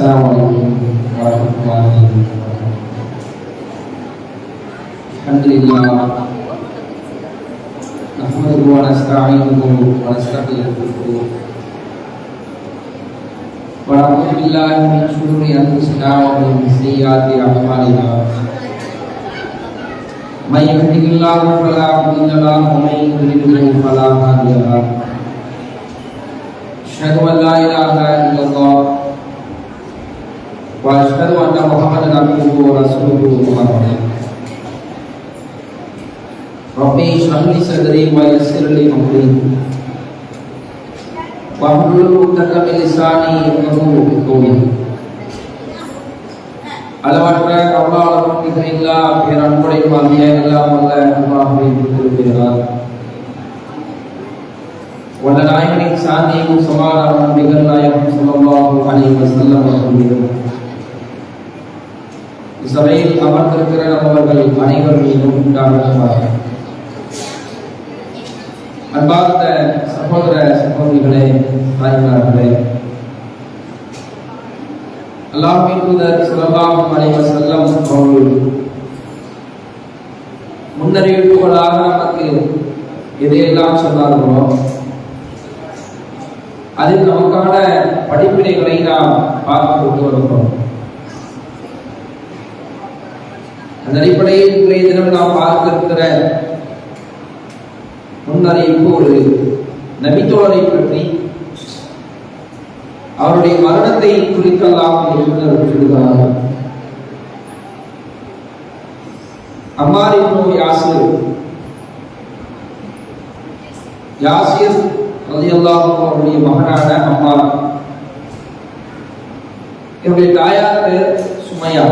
Assalamualaikum warahmatullahi wabarakatuh. Alhamdulillah, nahmaduhu wa nasta'inuhu wa nastaghfiruh wa na'udzu billahi min shururi anfusina wa min sayyiati a'malina. May yahdihillahu fala mudilla lahu wa may yudlil fala hadiya lahu. Asyhadu an la ilaha illallah wa asyhadu anna Muhammadan abduhu wa rasuluhu. Rabbi shrah li sadri wa yassir li amri wa hlul 'uqdatam min lisani yafqahu qawli. அளவற்ற அல்லாஹ்வுக்கு இணையில்லா பேரன்புடை மாநில எல்லாம் வல்ல அல்லாஹ்வை புகழ்கிறார். வல்ல நாயகனின் சாந்தியும் சமாதானமும் நபிகள் நாயகம் ஸல்லல்லாஹு அலைஹி வஸல்லம் அவர்கள் சபையில் அமர்ந்திருக்கிற நம்மவர்கள் அனைவர் மீதும் உண்டாகட்டும். அன்பார்ந்த சகோதர சகோதரிகளே, தாய்மார்களே, அல்லாஹ்வின் தூதர் ஸல்லல்லாஹு அலைஹி வஸல்லம் அவர்கள் முன்னறிவிப்புகளாக நமக்கு எதையெல்லாம் சொன்னார்களோ அதில் நமக்கான படிப்பினைகளை நாம் பார்த்து கொண்டு வருகிறோம். அந்த அடிப்படையில் இன்றைய தினம் நாம் பார்க்க இருக்கிற முன்னறிவிப்பு ஒரு நபித்தோழரை பற்றி, அவருடைய மரணத்தை குறித்தெல்லாம் சொல்கிறார். அம்மார் இப்னு யாசிர் ரலியல்லாஹு அன்ஹு அவருடைய மகனான அம்மார், இவருடைய தாயார் பேர் சுமையா.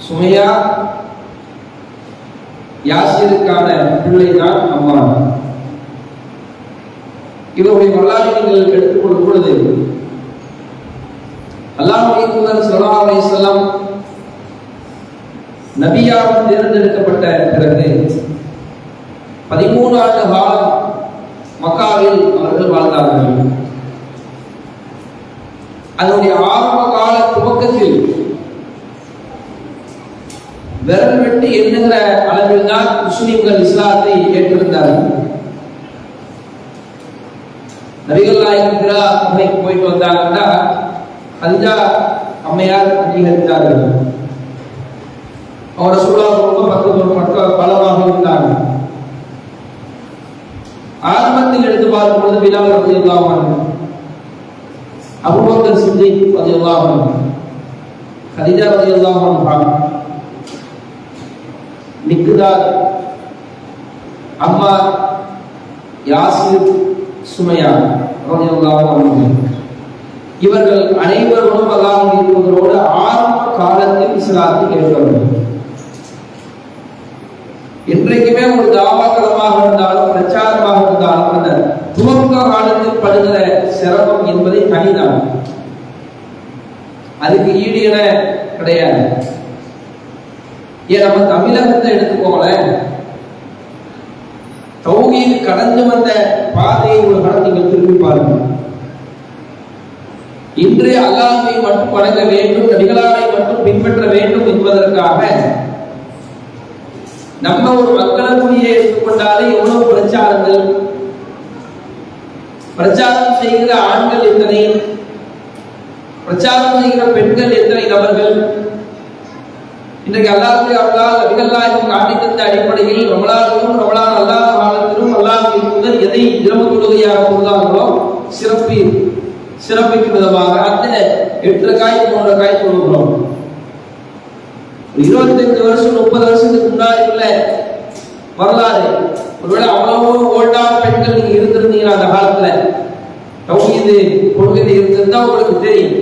சுமையா யாசிருக்கான பிள்ளைதான் அம்மார். இவருடைய வரலாறை நீங்கள் எடுத்துக்கொள்ளும் பொழுது அல்லாஹ்வுடைய தூதர் ஸல்லல்லாஹு அலைஹி வஸல்லம் நபியாக தேர்ந்தெடுக்கப்பட்ட பிறகு 13 ஆண்டு காலம் மக்காவில் அவர்கள் வாழ்ந்தார்கள். அதனுடைய ஆரம்ப கால துவக்கத்தில் விரல் வெட்டி எண்ணுகிற அளவில் தான் முஸ்லிம்கள் இஸ்லாத்தை ஏற்றிருந்தார்கள். நபிகள் நாயகம் ஹிரா குகைக்கு போயிட்டு வந்தாங்கன்னா ஹதிஜா அம்மையார் அங்கீகரித்தார்கள். அவரோட சூழல் ரொம்ப பலமாக இருந்தாங்க. ஆரம்பத்தில் எடுத்து பார்க்கும் பொழுது பிலால் ரலியல்லாஹு அன்ஹு, அபூபக்கர் சித்திக் ரலியல்லாஹு அன்ஹு, ஹதிஜா ரலியல்லாஹு அன்ஹா, மிக்தாத், அம்மார், யாசிர், சுமையா ரலியல்லாஹு அன்ஹு, இவர்கள் அனைவரும் அல்லாஹ்வுடைய தூதரோடு ஆரம்ப காலத்தில் இஸ்லாத்தை ஏற்றவர்கள். இன்றைக்குமே ஒரு தாவாக்களமாக இருந்தாலும் பிரச்சாரமாக இருந்தாலும் அந்த துவக்க காலத்தில் படுகிற சிரமம் என்பதை தனிதான், அதுக்கு ஈடு என கிடையாது. ஏன் நம்ம தமிழகத்தை எடுத்துக்கோங்கள, தௌஹீத் கடந்து வந்த பாதையை ஒரு காலம் நீங்கள் திரும்பி பாருங்கள். இன்று அல்லாஹ்வை மட்டும் வணங்க வேண்டும், நபிகளாரை மட்டும் பின்பற்ற வேண்டும் என்பதற்காக நம்ம ஒரு மக்களுக்குரிய எடுத்துக்கொண்டாலே எவ்வளவு பிரச்சாரங்கள், பிரச்சாரம் செய்கிற ஆண்கள் எத்தனை, பிரச்சாரம் செய்கிற பெண்கள் எத்தனை நபர்கள். இன்றைக்கு அல்லாஹ்வுடைய அருளால் நபிகள் நாயகம் காட்டி தந்த அடிப்படையில் ரமலானிலும் ரமலான் அல்லாஹ் காலத்திலும் அல்லாஹ்வின் தூதர் எதை இரவு தொழுகையாக தொழுதார்களோ சிறப்பிக்கும் விதமாக அந்த 8 ரக்காய் 3 ரக்காய் தொழுகிறோம். 25 வருஷம் 30 வருஷத்துக்கு முன்னாடி உள்ள வரலாறு, ஒருவேளை அவ்வளவு ஓல்டான பெண்கள் நீங்க இருந்திருந்தீங்கன்னா அந்த காலத்துல தௌஹீது கொள்கை இருந்திருந்தா உங்களுக்கு தெரியும்,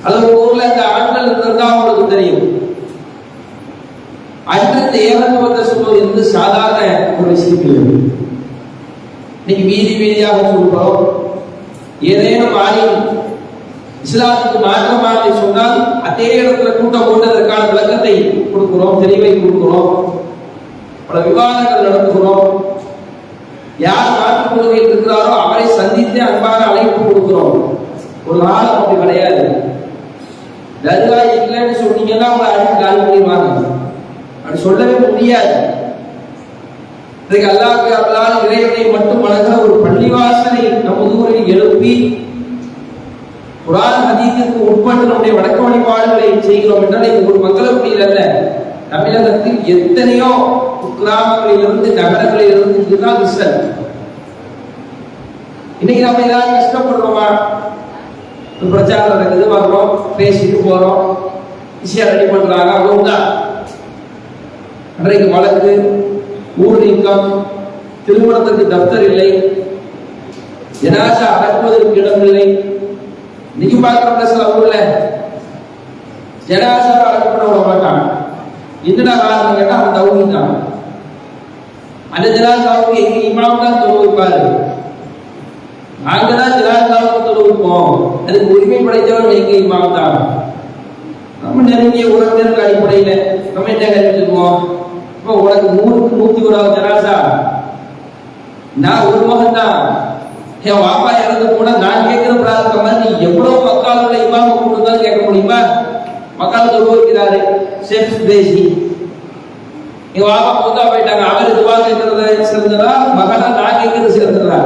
அல்லது ஊர்ல இந்த ஆண்கள் இருந்திருந்தா உங்களுக்கு தெரியும். அன்று இந்த ஏகத்துவத்தை சொல்வது என்று சாதாரண ஒரு விஷயம் இல்லை. இன்னைக்கு வீதி வீதியாக சொல்கிறோம். ஏதேனும் ஆலிம் இஸ்லாத்துக்கு மாற்றமாக சொன்னால் அதே இடத்துல கூட்டம் போட்டு அதற்கான விளக்கத்தை கொடுக்கிறோம், தெளிவை கொடுக்கிறோம், பல விவாதங்கள் நடத்துகிறோம். யார் மாற்று கொள்கையில் இருக்கிறாரோ அவரை சந்தித்து அன்பான அழைப்பு கொடுக்கிறோம். ஒரு காலம் அப்படி கிடையாது. தர்கா இல்லைன்னு சொன்னீங்கன்னா அவங்க அழைப்பு காலி பண்ணிடுவாங்க. அப்படி சொல்லவே முடியாது. இன்றைக்கு அல்லாஹ்வுக்கு அல்லாஹ் இறைவனை மட்டும் வணங்குற ஒரு பள்ளிவாசலை நமது ஊரில் எழுப்பி குர்ஆன் ஹதீஸுக்கு உட்பட்டு நம்முடைய வணக்க வழிபாடுகளை செய்கிறோம் என்றால் இது ஒரு மக்களுக்குரியது அல்ல. தமிழகத்தில் எத்தனையோ கிராமங்களிலிருந்து நகரங்களிலிருந்து இதுதான் ரிசல்ட். இன்னைக்கு நம்ம ஏதாவது கஷ்டப்படுறோமா? பிரச்சாரம் நடக்குது, வர்றோம், பேசிட்டு போறோம், ஈஸியா ரெடி பண்றாங்க, அவ்வளவுதான். அன்றைக்கு வழக்கு, ஊர் நீக்கம், திருமணத்திற்கு தப்தர் இல்லை, ஜனாசா அடக்குவதற்கு இடமில்லை. இன்னைக்கு பார்க்கிற சில ஊர்ல ஜனாசா அடக்கப்பட விட மாட்டாங்க. என்னடா காரணம் கேட்டா அவன் தௌஹீத்தான். அந்த ஜனாசாவுக்கு எங்க இமாம் தான் தொழுவிப்பாரு, நாங்கதான் ஜனாசாவுக்கு தொழுவிப்போம். அதுக்கு உரிமை படைத்தவன் எங்க இமாம் தான். நம்ம நெருங்கிய உறவினருக்கு அடிப்படையில நம்ம என்ன கருத்துக்குவோம்? இப்போ உனக்கு 100க்கு 101 ஜனாசா, நான் ஒரு மகன் தான், என் வாப்பா இறந்து கூட நான் கேட்கிற பிரார்த்தனை நீ எவ்வளவு மக்காலோட இமாம கூப்பிட்டு கேட்க முடியுமா? மக்கால தொழுவிக்கிறாரு ஷேக் சுதேசி, எங்க வாப்பா மூத்தா போயிட்டாங்க, அவர் துவா கேட்கறது சிறந்ததா, மகனா நான் கேட்கறது சிறந்ததா?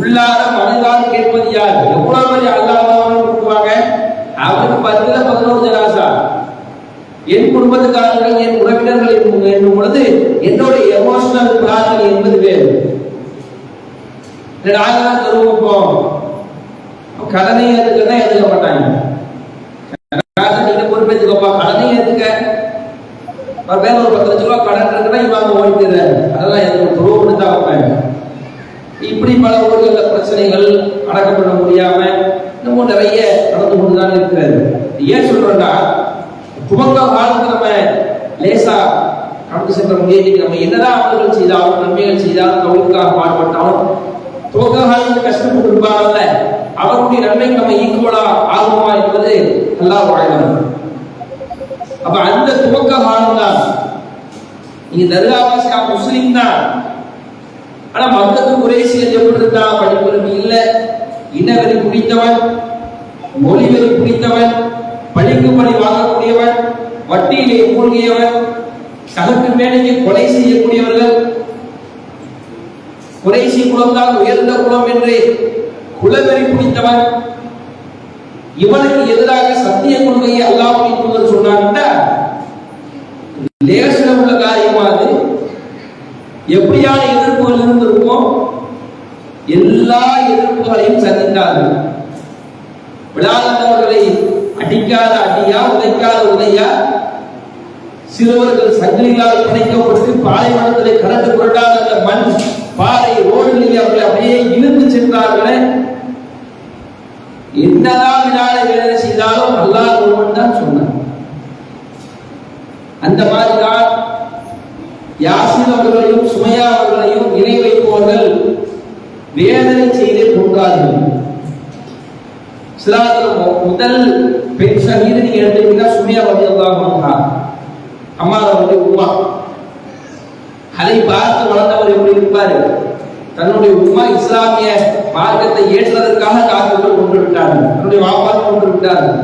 உள்ளார மனதால் கேட்பது யார்? எவ்வளவு பெரிய அல்லாஹ்வை கொடுப்பாங்க. அவருக்கு 10ல 11 ஜனாசா. என் குடும்பத்துக்காரர்கள், என் உறவினர்கள் என்னும் பொழுது என்னோட எமோஷனல் பிரார்த்தனை என்பது வேறு. நாங்கதான் தருவோம். கடனை ஏற்றுக்கதான் ஏற்றுக்க மாட்டாங்க. நீங்க பொறுப்பேற்றுக்கப்பா, கடனை ஏற்றுக்க வேற ஒரு 10 லட்சம் ரூபாய் கடன் இருக்குன்னா இவங்க ஓடிக்கிற அதெல்லாம் எதுவும் துருவ கொடுத்தா வைப்பாங்க. இப்படி பல ஊர்களில் பிரச்சனைகள் அடக்கப்பட முடியாம இன்னமும் நிறைய நடந்து கொண்டுதான் இருக்கிறது. ஏன் சொல்றோம்னா, துவக்க காலத்துல நம்ம லேசா கடந்து சென்ற முடியாது. நம்ம என்னதான் அவர்கள் செய்தாலும், நன்மைகள் செய்தாலும், தௌஹீதுக்காக பாடுபட்டாலும், துவக்க காலத்தில் கஷ்டப்பட்டு இருப்பாங்கல்ல, அவருடைய நன்மைக்கு நம்ம ஈக்குவலா ஆகுமா என்பது அல்லாஹ் வாழ்வார். அப்ப அந்த துவக்க காலம் தான். நீங்க தர்காவாசி முஸ்லிம் தான், ஆனா மக்களுக்கு குறைசிகள் எப்படி இருந்தா? படிப்பறிவு இல்ல, இனவெறி பிடித்தவன், மொழிவெறி பிடித்தவன், பழிக்கு பழி வாங்கக்கூடியவன், வட்டியிலே மூழ்கியவன், சகட்டு மேடைக்கு கொலை செய்யக்கூடியவர்கள், குறைசி குலம்தான் உயர்ந்த குலம் என்று குலவெறி பிடித்தவன், இவனுக்கு எதிராக சத்திய கொள்கையை அல்லாஹ்வின் தூதர் சொன்னாங்கன்னா லேசில் உள்ள காரியமா? அது எப்படியான எதிர்ப்புகள் இருந்திருக்கும்? எல்லா எதிர்ப்புகளையும் சந்தித்தார்கள். விழாந்தவர்களை அடிக்காத அடியா, உதைக்காத உதையா, சிறுவர்கள் சங்கிலிகளால் பிணைக்கப்பட்டு பாலைவனத்திலே கரண்டு புரட்டாத அந்த மண் பாறை ரோடுகளில் அவர்களை அப்படியே இழுத்து சென்றார்களே. என்னதான் விழாவை வேலை செய்தாலும் அல்லாஹ் ஒருவன் தான் சொன்னார். அந்த மாதிரிதான் யாசிர் அவர்களையும் சுமையா அவர்களையும் இணை வைப்பவர்கள் வேதனை செய்தே கொண்டார்கள். முதல் பெண் ஷஹீது நீங்க எடுத்தீங்கன்னா சுமையா ரலியல்லாஹு அன்ஹா, அம்மா அவருடைய உம்மா. அதை பார்த்து வளர்ந்தவர் எப்படி இருப்பாரு? தன்னுடைய உம்மா இஸ்லாமிய மார்க்கத்தை ஏற்றதற்காக காத்துக்கள் கொண்டு விட்டார்கள், தன்னுடைய வாப்பால் கொண்டு விட்டார்கள்.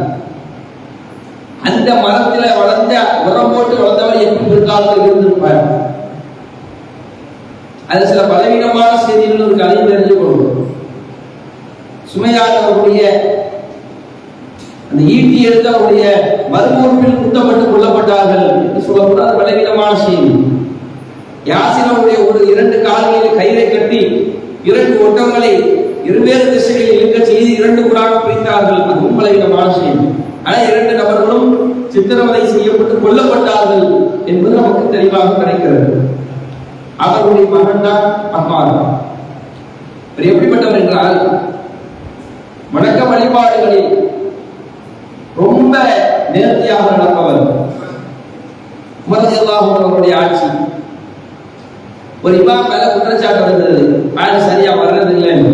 அந்த மரத்துல வளர்ந்த உரம் போட்டு வளர்ந்தவர் எப்படி பிற்காலத்தில் இருந்திருப்பார்? அது சில பலவீனமான செய்திகள் ஒரு கதையை தெரிஞ்சு கொள்வோம். சுமையானவருடைய அந்த ஈட்டி எடுத்து அவருடைய மறுபொறுப்பில் குத்தப்பட்டு கொல்லப்பட்டார்கள் என்று சொல்லக்கூடாது, பலவீனமான செய்தி. யாசிரவுடைய ஒரு 2 கால்களில் கயிறை கட்டி 2 ஒட்டங்களை இருவேறு திசைகளில் இழுக்க செய்து 2 குறாக பிரித்தார்கள். அதுவும் பலவீனமான செய்தி. ஆனால் 2 நபர்களும் சித்திரவதை செய்யப்பட்டு கொல்லப்பட்டார்கள் என்பது நமக்கு தெளிவாக கிடைக்கிறது. அவருடைய மகன் தான் அம்மார். எப்படிப்பட்டவர் என்றால், வணக்க வழிபாடுகளில் ரொம்ப நேர்த்தியாக நடப்பவர். உமர் ரலியல்லாஹு அன்ஹு அவருடைய ஆட்சி, ஒரு இமாம் மேல குற்றச்சாட்டு வந்தது, ஆள் சரியா வர்றது இல்லைன்னு.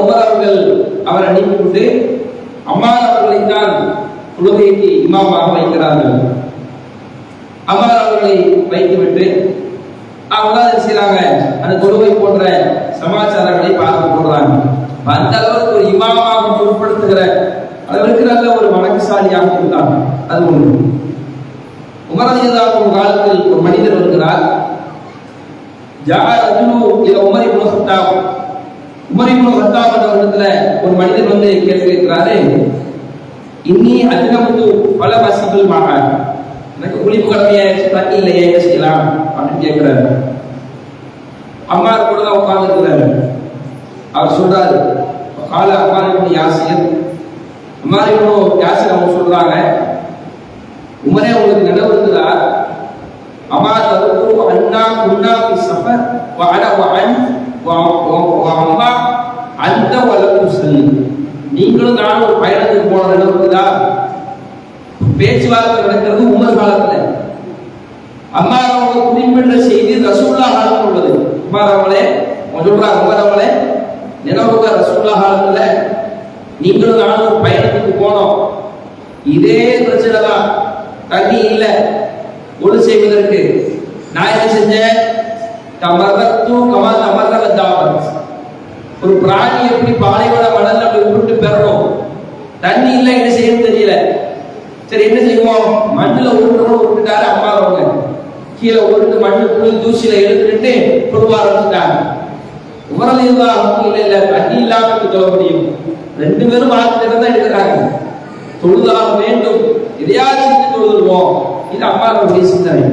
உமர் அவர்கள் அவரை நீக்கிவிட்டு அம்மார் அவர்களை தான் தொழுகைக்கு இமாமாக வைக்கிறார்கள். அம்மார் அவர்களை வைத்துவிட்டு அவங்க தான் செய்யறாங்க, அந்த தொழுகை போன்ற சமாச்சாரங்களை பார்த்து போடுறாங்க. அந்த அளவுக்கு ஒரு இமாமாக பொருட்படுத்துகிற அளவிற்கு நல்ல ஒரு வணக்கசாலியாக இருந்தாங்க. அது ஒன்று. உமர் ரலியல்லாஹு அன்ஹு காலத்தில் ஒரு மனிதர் வருகிறார். உமர் இப்னு கத்தாப் அவர்களிடத்துல ஒரு மனிதர் வந்து கேள்வி கேட்கிறாரு, இன்னி அஜ்னபு பல வசிபில் மகான், எனக்கு குளிப்பு கடமையா தண்ணி இல்லையே, என்ன செய்யலாம் அப்படின்னு கேட்கிறாரு. அம்மார் கூட தான் உட்கார்ந்து இருக்கிறாரு. அவர் சொல்றாரு, கால அம்மார் இப்னு யாசிர், அம்மார் இப்னு யாசிர் அவங்க சொல்றாங்க, உமரே உங்களுக்கு நினைவு இருக்குதா, அம்மா ததுகு அன்னா குன்னா ஃபி சஃபர் வ அன வ அன் வ அம்மா அந்த வலது சொல்லி, நீங்களும் நானும் ஒரு பயணத்துக்கு போன நினைவு இருக்குதா? பேச்சுவார்த்தை நடக்கிறது உமர் காலத்துல. அம்மா அவங்க குறிப்பிட்ட செய்தி ரசூலுல்லாஹ் காலத்துல உள்ளது. உமர் அவங்களே சொல்றாங்க, உமர் அவங்களே நினைவுக ரசூலுல்லாஹ் காலத்துல நீங்களும் நானும் ஒரு பயணத்துக்கு போனோம், இதே பிரச்சனை தான், தண்ணி இல்ல ஒழு செய்வதற்கு. நான் என்ன செஞ்சேன், ஒரு பிராணி எப்படி பாலைவன மணல் அப்படி உருட்டு பெறணும், தண்ணி இல்ல, என்ன செய்யணும் தெரியல. சரி என்ன செய்வோம், மண்ணுல உருட்டுட்டாரு அம்மா அவங்க, கீழே உருட்டு மண்ணு புழு தூசியில எடுத்துட்டு கொடுக்க ஆரம்பிச்சுட்டாங்க. உமரல் இருந்தா இல்ல தண்ணி இல்லாம சொல்ல முடியும். ரெண்டு பேரும் ஆட்கள் தான் எடுக்கிறாங்க. தொழுதாக வேண்டும், எதையாச்சும் தொழுதுவோம், இது அம்மாவுடைய சிந்தனை.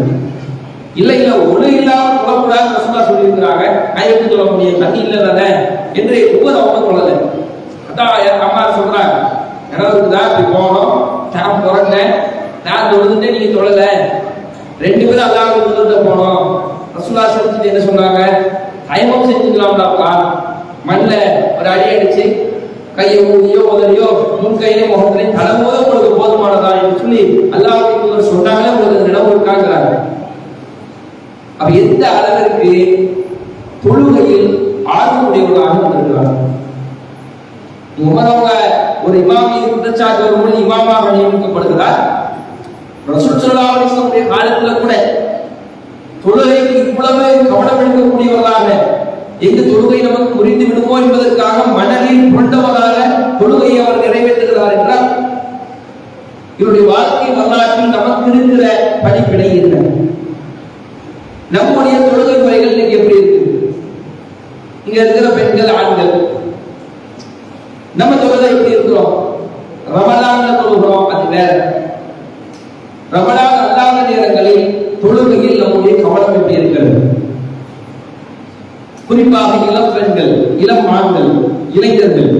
இல்ல இல்ல ஒழு இல்லாம தொழக்கூடாது ரசூலுல்லாஹ் சொல்லி இருக்கிறாங்க, நான் எப்படி சொல்ல முடியும், தண்ணி இல்ல தானே என்று ஒவ்வொரு அவங்க சொல்லல. அதான் அம்மா சொல்றாங்க, எனக்கு தான் இப்படி போனோம், நான் பிறந்தேன், நான் தொழுதுட்டே நீங்க தொழல, ரெண்டு பேரும் அல்லாஹ் தொழுதுட்டு போனோம். ரசூலுல்லாஹ் செஞ்சுட்டு என்ன சொன்னாங்க, தயமம் செஞ்சுக்கலாம்டாப்பா, மண்ணில் ஒரு அடி அடிச்சு கையை ஊதியோ உதவியோ முன் கையிலே முகத்திலே தடவோதோ உங்களுக்கு போதுமானதா என்று சொல்லி அல்லாஹ்வுடைய சொன்னாங்களே உங்களுக்கு நினைவு இருக்காங்கிறாங்க. அப்ப எந்த அளவிற்கு தொழுகையில் ஆர்வமுடையவர்களாக இருக்கிறார். உமரவங்க ஒரு இமாமி குற்றச்சாட்டு வரும்போது இமாமாக நியமிக்கப்படுகிறார். ரசூல் ஸல்லல்லாஹு அலைஹி வஸல்லம் காலத்துல கூட தொழுகைக்கு இவ்வளவு கவனம் எடுக்கக்கூடியவர்களாக, எங்கு தொழுகை நமக்கு புரிந்து விடுமோ என்பதற்காக மனதில் கொண்டவராக தொழுகையை அவர் நிறைவேற்றுகிறார் என்றால், இவருடைய வாழ்க்கை வரலாற்றில் நமக்கு இருக்கிற படிப்பினை என்ன? நம்முடைய தொழுகை முறைகள் இன்னைக்கு எப்படி இருக்கு? இங்க இருக்கிற பெண்கள் ஆண்கள் நம்ம தொழுகை எப்படி இருக்கிறோம்? ரமலான்ல தொழுகிறோம், அது வேற. ரமலான் அல்லாத நேரங்களில் தொழுகையில் நம்முடைய கவனம் எப்படி இருக்கிறது? குறிப்பாக இளம் பெண்கள், இளம் ஆண்கள், இளைஞர்கள்,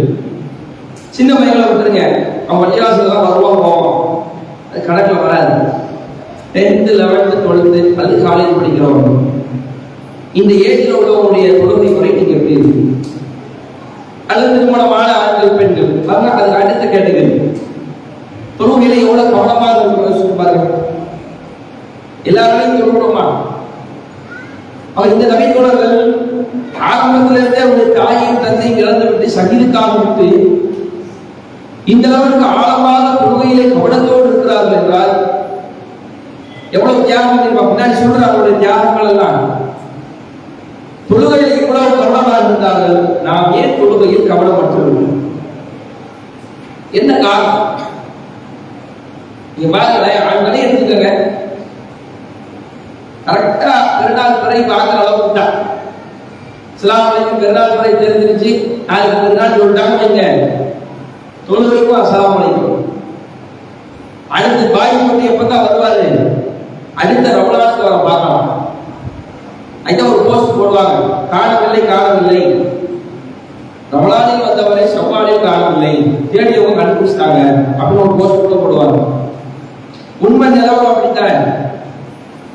சின்ன பையங்களை விட்டுருங்க, அவங்க பள்ளிவாசல் தான் வருவாங்க போவோம், அது கணக்கில் வராது. 10th 11th 12th அது காலேஜ் படிக்கிறவங்க, இந்த ஏஜ்ல உள்ளவங்களுடைய தொழுகை முறை நீங்க எப்படி இருக்கு? அல்லது திருமணமான ஆண்கள் பெண்கள், அதுக்கு அடுத்த கேட்டகரி, தொழுகையில எவ்வளவு கவனமாக இருக்கிறது பாருங்க. எல்லாரையும் தொழுகிறோமா? அவர் இந்த நபித்தோழர்கள் ஆரம்பத்திலிருந்தே அவருடைய தாயையும் தந்தையும் இழந்து விட்டு சகிதுக்காக விட்டு இந்த அளவுக்கு ஆழமாக தொழுகையிலே கவனத்தோடு இருக்கிறார்கள் என்றால் எவ்வளவு தியாகம் தெரியுமா? பின்னாடி சொல்ற அவருடைய தியாகங்கள் எல்லாம். தொழுகையில் இவ்வளவு கவனமாக இருந்தார்கள், நாம் ஏன் தொழுகையில் கவனமற்றவர்கள்? என்ன காரணம்? நீங்க பாருங்களேன், ஆண்களே எடுத்துக்கங்க, கரெக்டா பெருநாள் பிறை பார்க்கிற அளவுக்கு தான். இஸ்லாம் வலைக்கும் பெருநாள் பிறை தெரிஞ்சிருச்சு, நாளைக்கு பெருநாள் சொல்லிட்டாங்க வைங்க, தொழுகைக்கும் அஸ்ஸலாமு அலைக்கும். அடுத்து பாய் போட்டு எப்பதான் வருவாரு? அடுத்த ரமலானுக்கு வர பார்க்கலாம். அதுதான் ஒரு போஸ்ட் போடுவாங்க, காணவில்லை காணவில்லை, ரமலானில் வந்தவரை ஷவ்வாலில் காணவில்லை, தேடியவங்க கண்டுபிடிச்சிட்டாங்க அப்படின்னு ஒரு போஸ்ட் கூட போடுவாங்க. உண்மை நிலவரம் அப்படித்தான்.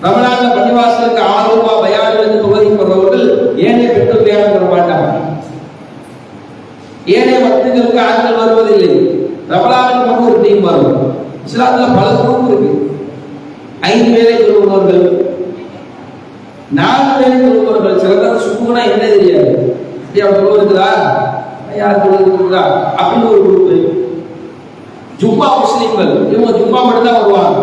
ரமலான்ல பள்ளிவாசலுக்கு ஆர்வமா பயானுக்கு தொகுதிப்படுறவர்கள் ஏனைய பெற்றோர் பயான் பெற மாட்டாங்க. ஏனைய மக்களுக்கு ஆட்கள் வருவதில்லை. ரமலானுக்கு மட்டும் ஒரு டீம் வரும். இஸ்லாத்துல பல குரூப் இருக்கு. 5 வேளை தொழுபவர்கள், 4 வேளை தொழுபவர்கள், சில பேர் சுக்குனா என்ன தெரியாது, தொழுவு இருக்குதா, யார் தொழுவு இருக்குதா அப்படின்னு ஒரு குரூப். ஜும்மா முஸ்லிம்கள், இவங்க ஜும்மா மட்டும் தான் வருவாங்க,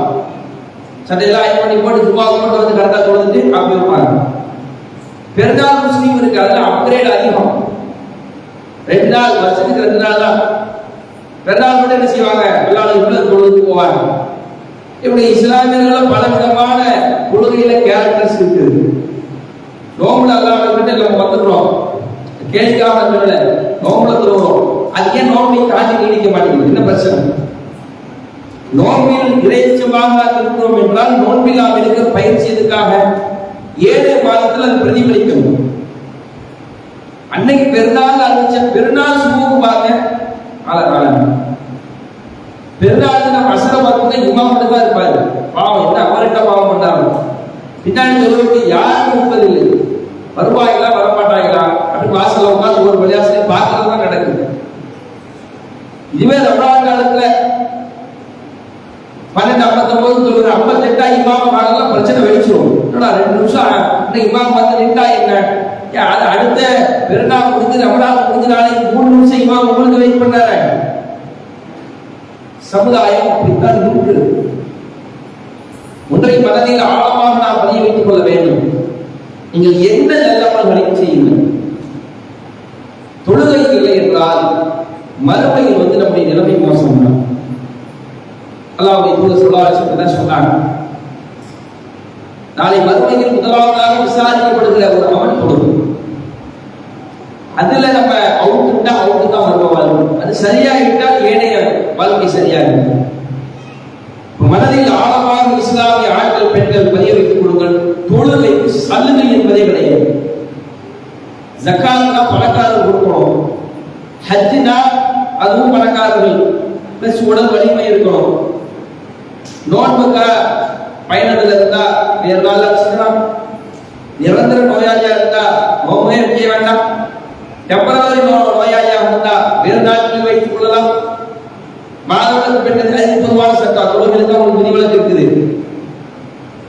சட்டையெல்லாம் அயன் பண்ணி போட்டு ஜும்மாவுக்கு மட்டும் வந்து கரெக்டாக தொழுதுட்டு அப்படி இருப்பாங்க. பெருநாள் முஸ்லீம் இருக்கு, அதுல அப்கிரேட் அதிகம். 2 நாள், வருஷத்துக்கு 2 நாள் தான். பெருநாள் மட்டும் என்ன செய்வாங்க, எல்லாரும் தொழுது போவாங்க. இப்படி இஸ்லாமியர்கள் பல விதமான தொழுகையில கேரக்டர்ஸ் இருக்கு. நோம்புல எல்லாம் நம்ம வந்துடுறோம், கேள்விக்காக சொல்லல, நோம்புல தொழுகிறோம். அது ஏன் நோம்பை காட்சி நீடிக்க மாட்டேங்குது? என்ன பிரச்சனை? நோம்பில் இறைச்சமாக இருக்கிறோம் என்றால் நோன்பில் நாம் எடுக்கிற பயிற்சி எதுக்காக? ஏழை மாதத்தில் அது பிரதிபலிக்கணும். அன்னைக்கு பெருநாள் அறிவிச்ச பெருநாள் சுமூக பாருங்க. பெருநாள் நம்ம அசர பார்த்து இமாம் மட்டும் தான் இருப்பாரு. பாவம் என்ன அவர்கிட்ட பாவம் பண்ணாலும் பின்னாடி சொல்லுவது யாரும் இருப்பதில்லை. வருவாங்களா வரமாட்டாங்களா அப்படி வாசல உட்காந்து ஒரு விளையாசலை பார்க்கறது தான் நடக்குது. இதுவே ரமலான் காலத்துல 12:59 சொல்லுற 58 இமாம் ஆகலாம் பிரச்சனை வெடிச்சிடும். 2 நிமிஷம் இமாம் வந்து நின்றா என்ன? அது அடுத்த பெருநாள் முடிஞ்சு ரமலான் முடிஞ்ச நாளைக்கு 3 நிமிஷம் இமாம் உங்களுக்கு வெயிட் பண்ணாரு. சமுதாயம் அப்படித்தான் இருக்குது. ஒன்றை மனதில் ஆழமாக நாம் பதிய வைத்துக் கொள்ள வேண்டும். நீங்கள் எந்த நல்லவர்களையும் செய்யுங்கள், தொழுகை இல்லை என்றால் மறுமையில் வந்து நம்முடைய நிலைமை மோசம் தான். அல்லாஹ்வுடைய தூதர் ஸல்லல்லாஹு அலைஹி வஸல்லம் சொன்னாங்க, நாளை மறுமையில் முதலாவதாக விசாரிக்கப்படுகிற ஒரு அமல் தொழுகை. அதுல நம்ம அவுட் தான் வருவாங்க. அது சரியாகிட்டால் ஏனைய வாழ்க்கை சரியாகும். மனதில் ஆழமாக இஸ்லாமிய ஆட்கள் பெண்கள் பதிய வைத்துக் கொள்ளுங்கள். தொழுகைக்கு சலுகை என்பதே கிடையாது. ஜக்காத்னா பணக்காரர் கொடுக்கணும், ஹஜ்னா அதுவும் பணக்காரர்கள் பிளஸ் உடல் வலிமை இருக்கணும். நோன்புக்கா பயணத்துல இருந்தா வேறு நாள் வச்சுக்கலாம். நிரந்தர நோயாளியா இருந்தா நோம்பே வைக்க வேண்டாம். டெம்பரவரி நோயாளியாக இருந்தா வேறு நாட்களில் வைத்துக் கொள்ளலாம். மாதவிலக்கு பெண்கள் பொதுவான சட்டம் தொழுகைகளுக்கு அவங்களுக்கு விதிவிலக்கு இருக்குது.